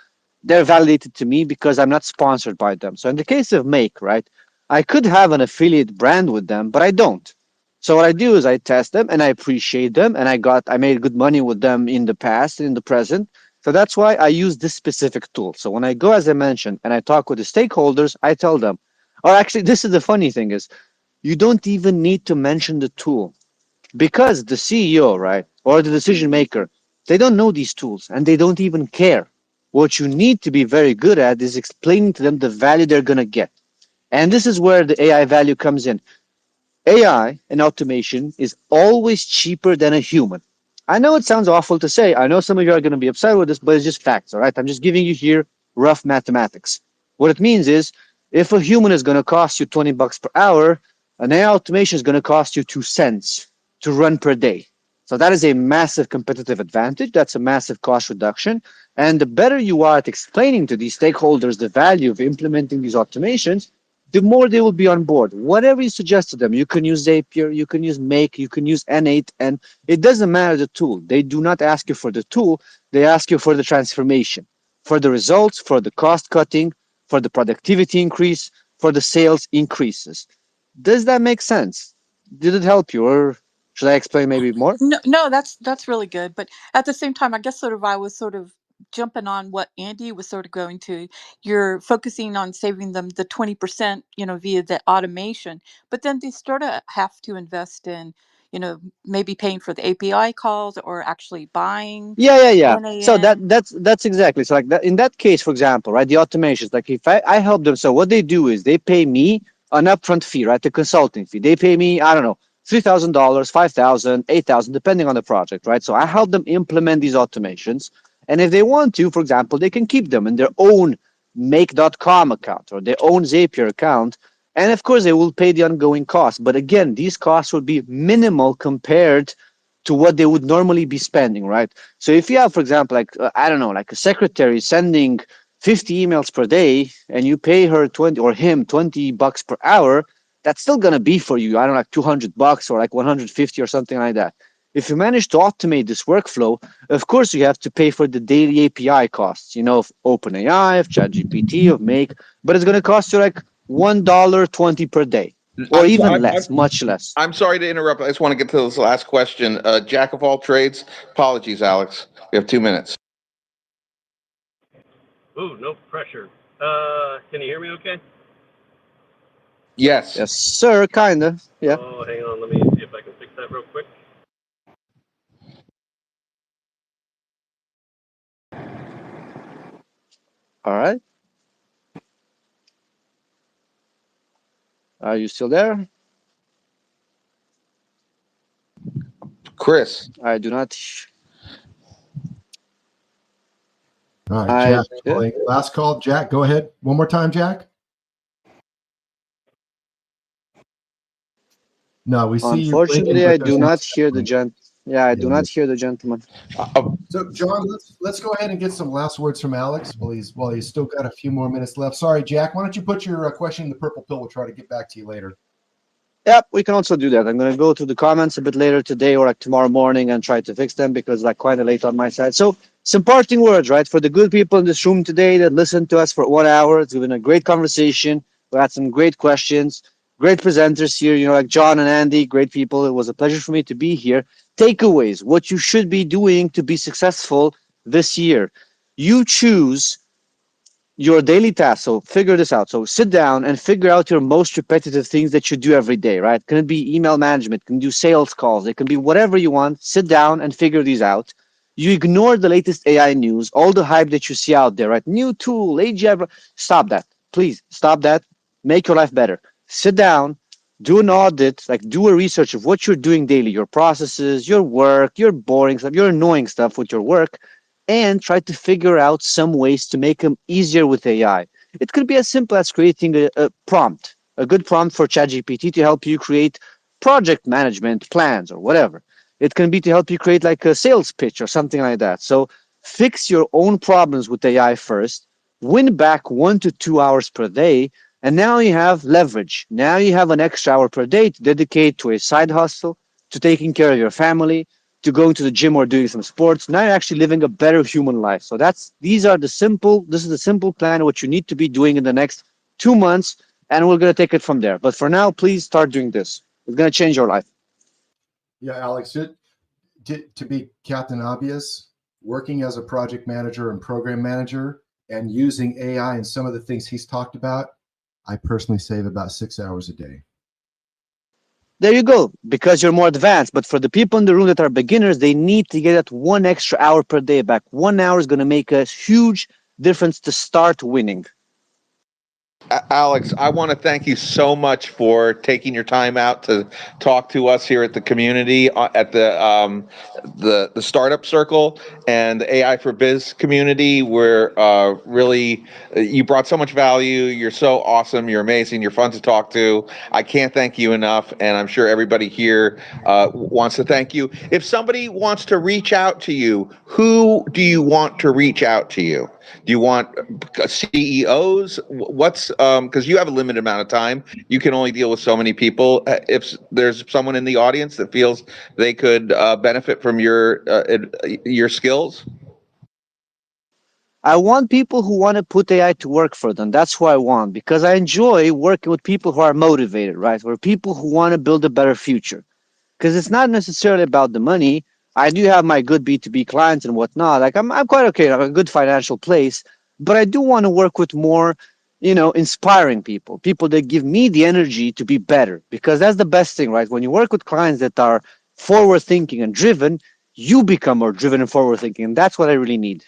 they're validated to me because I'm not sponsored by them. So in the case of Make, right, I could have an affiliate brand with them, but I don't. So what I do is I test them and I appreciate them, and I made good money with them in the past and in the present. So that's why I use this specific tool. So when I go, as I mentioned, and I talk with the stakeholders, I tell them, or actually, this is the funny thing is, you don't even need to mention the tool because the CEO, right, or the decision maker, they don't know these tools and they don't even care. What you need to be very good at is explaining to them the value they're going to get. And this is where the AI value comes in. AI and automation is always cheaper than a human. I know it sounds awful to say. I know some of you are going to be upset with this, but it's just facts, all right? I'm just giving you here rough mathematics. What it means is if a human is going to cost you 20 bucks per hour, an AI automation is going to cost you 2 cents to run per day. So that is a massive competitive advantage. That's a massive cost reduction. And the better you are at explaining to these stakeholders the value of implementing these automations, the more they will be on board. Whatever you suggest to them, you can use Zapier, you can use Make, you can use N8, and it doesn't matter the tool. They do not ask you for the tool, they ask you for the transformation, for the results, for the cost cutting, for the productivity increase, for the sales increases. Does that make sense? Did it help you, or should I explain maybe more? No, no, that's really good. But at the same time, I guess sort of I was sort of jumping on what Andy was sort of going to. You're focusing on saving them the 20%, via the automation, but then they sort of have to invest in, maybe paying for the API calls or actually buying Yeah. So that NAN. that's exactly so like that in that case, for example, right? The automations, like if I help them, so what they do is they pay me an upfront fee, right? The consulting fee. They pay me, I don't know, $3,000, 5,000, 8,000, depending on the project, right? So I help them implement these automations. And if they want to, for example, they can keep them in their own make.com account or their own Zapier account. And of course, they will pay the ongoing costs. But again, these costs will be minimal compared to what they would normally be spending, right? So if you have, for example, like I don't know, like a secretary sending 50 emails per day, and you pay her 20 or him 20 bucks per hour, that's still gonna be for you. I don't know, like 200 bucks or like 150 or something like that. If you manage to automate this workflow, of course you have to pay for the daily API costs, of OpenAI, of ChatGPT, of Make, but it's gonna cost you like $1.20 per day. or even less, much less. I'm sorry to interrupt. I just want to get to this last question. Jack of all trades. Apologies, Alex. We have 2 minutes. Ooh, no pressure. Can you hear me okay? Yes. Yes, sir, kinda. Yeah. Oh, hang on. Let me see if I can fix that real quick. All right. Are you still there? Chris. I do not. All right, I Jack. yeah. Last call, Jack. Go ahead. One more time, Jack. No, we see you blinking, Unfortunately, I but do there's no not sound. hear the gent. Yeah, I do Yeah. not hear the gentleman. So, John, let's go ahead and get some last words from Alex while he's still got a few more minutes left. Sorry, Jack. Why don't you put your question in the purple pill? We'll try to get back to you later. Yep, we can also do that. I'm going to go through the comments a bit later today or like tomorrow morning and try to fix them because like quite late on my side. So some parting words, right? For the good people in this room today that listened to us for 1 hour. It's been a great conversation. We had some great questions, great presenters here, like John and Andy, great people. It was a pleasure for me to be here. Takeaways, what you should be doing to be successful this year. You choose your daily task. So figure this out. So sit down and figure out your most repetitive things that you do every day, right? Can it be email management? Can do sales calls? It can be whatever you want. Sit down and figure these out. You ignore the latest AI news, all the hype that you see out there, right? New tool, AGI. Stop that. Please stop that. Make your life better. Sit down, do an audit, like do a research of what you're doing daily, your processes, your work, your boring stuff, your annoying stuff with your work, and try to figure out some ways to make them easier with AI. It could be as simple as creating a prompt, a good prompt for ChatGPT to help you create project management plans or whatever. It can be to help you create like a sales pitch or something like that. So fix your own problems with AI first, win back 1 to 2 hours per day, and now you have leverage. Now you have an extra hour per day to dedicate to a side hustle, to taking care of your family, to going to the gym or doing some sports. Now you're actually living a better human life. So this is the simple plan of what you need to be doing in the next 2 months, and we're gonna take it from there. But for now, please start doing this. It's gonna change your life. Yeah, Alex, to be Captain Obvious, working as a project manager and program manager and using AI and some of the things he's talked about, I personally save about 6 hours a day. There you go, because you're more advanced. But for the people in the room that are beginners, they need to get that 1 extra hour per day back. 1 hour is gonna make a huge difference to start winning. Alex, I want to thank you so much for taking your time out to talk to us here at the community at the startup circle and the AI for Biz community. We're really you brought so much value. You're so awesome. You're amazing. You're fun to talk to. I can't thank you enough, and I'm sure everybody here wants to thank you. If somebody wants to reach out to you, who do you want to reach out to you? Do you want CEOs? What's because you have a limited amount of time, you can only deal with so many people. If there's someone in the audience that feels they could benefit from your skills. I want people who want to put AI to work for them. That's who I want because I enjoy working with people who are motivated, right? Or people who want to build a better future. Because it's not necessarily about the money. I do have my good B2B clients and whatnot. Like I'm quite okay. I'm a good financial place, but I do want to work with more, inspiring people, people that give me the energy to be better. Because that's the best thing, right? When you work with clients that are forward thinking and driven, you become more driven and forward thinking. And that's what I really need.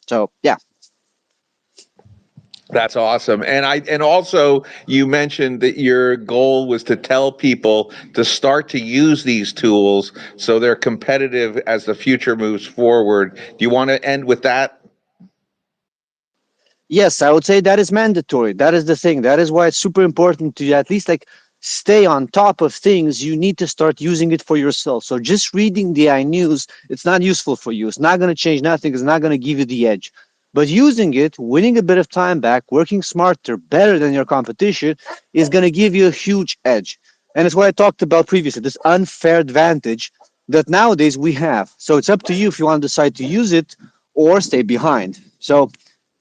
So yeah. That's awesome. And also you mentioned that your goal was to tell people to start to use these tools so they're competitive as the future moves forward. Do you want to end with that? Yes, I would say that is mandatory. That is the thing. That is why it's super important to at least like stay on top of things. You need to start using it for yourself. So just reading the I news, it's not useful for you. It's not going to change nothing. It's not going to give you the edge. But using it, winning a bit of time back, working smarter, better than your competition, is going to give you a huge edge. And it's what I talked about previously, this unfair advantage that nowadays we have. So it's up to you if you want to decide to use it or stay behind. So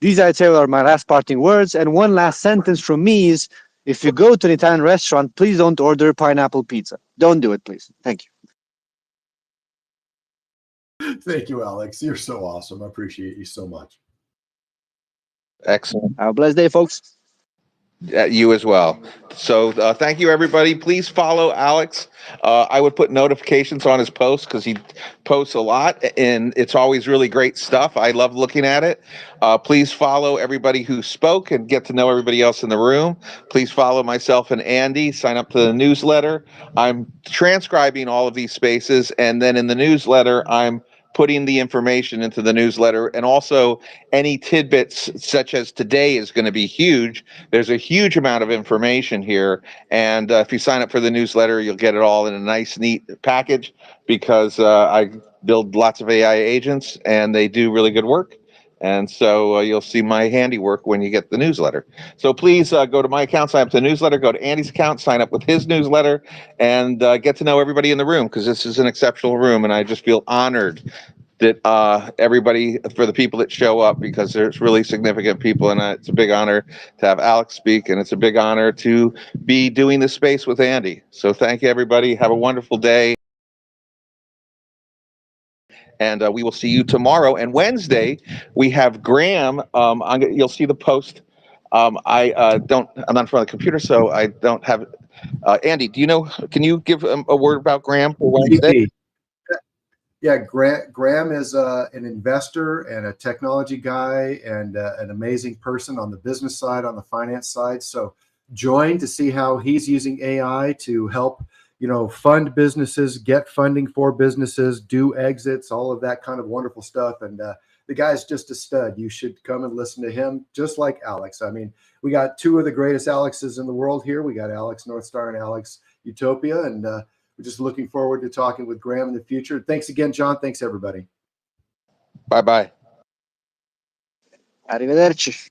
these, I'd say, are my last parting words. And one last sentence from me is If you go to an Italian restaurant, please don't order pineapple pizza. Don't do it, please. Thank you. Thank you, Alex. You're so awesome. I appreciate you so much. Excellent. Have a blessed day, folks. You as well. So thank you, everybody. Please follow Alex. I would put notifications on his posts because he posts a lot, and it's always really great stuff. I love looking at it. Please follow everybody who spoke and get to know everybody else in the room. Please follow myself and Andy. Sign up to the newsletter. I'm transcribing all of these spaces, and then in the newsletter, I'm putting the information into the newsletter, and also any tidbits such as today is going to be huge. There's a huge amount of information here, and if you sign up for the newsletter, you'll get it all in a nice, neat package, because I build lots of AI agents, and they do really good work. And so you'll see my handiwork when you get the newsletter. So please go to my account, sign up to the newsletter, go to Andy's account, sign up with his newsletter, and get to know everybody in the room, because this is an exceptional room, and I just feel honored that everybody, for the people that show up, because there's really significant people, and it's a big honor to have Alex speak, and it's a big honor to be doing this space with Andy. So thank you, everybody. Have a wonderful day, and we will see you tomorrow. And Wednesday, we have Graham. You'll see the post. I'm not in front of the computer, so I don't have. Andy, do you know? Can you give a word about Graham for Wednesday? Yeah, Graham is an investor and a technology guy, and an amazing person on the business side, on the finance side. So join to see how he's using AI to help, fund businesses, get funding for businesses, do exits, all of that kind of wonderful stuff. And the guy's just a stud. You should come and listen to him, just like Alex. I mean, we got two of the greatest Alexes in the world here. We got Alex Northstar and Alex Utopia, and we're just looking forward to talking with Graham in the future. Thanks again, John. Thanks, everybody. Bye-bye. Arrivederci.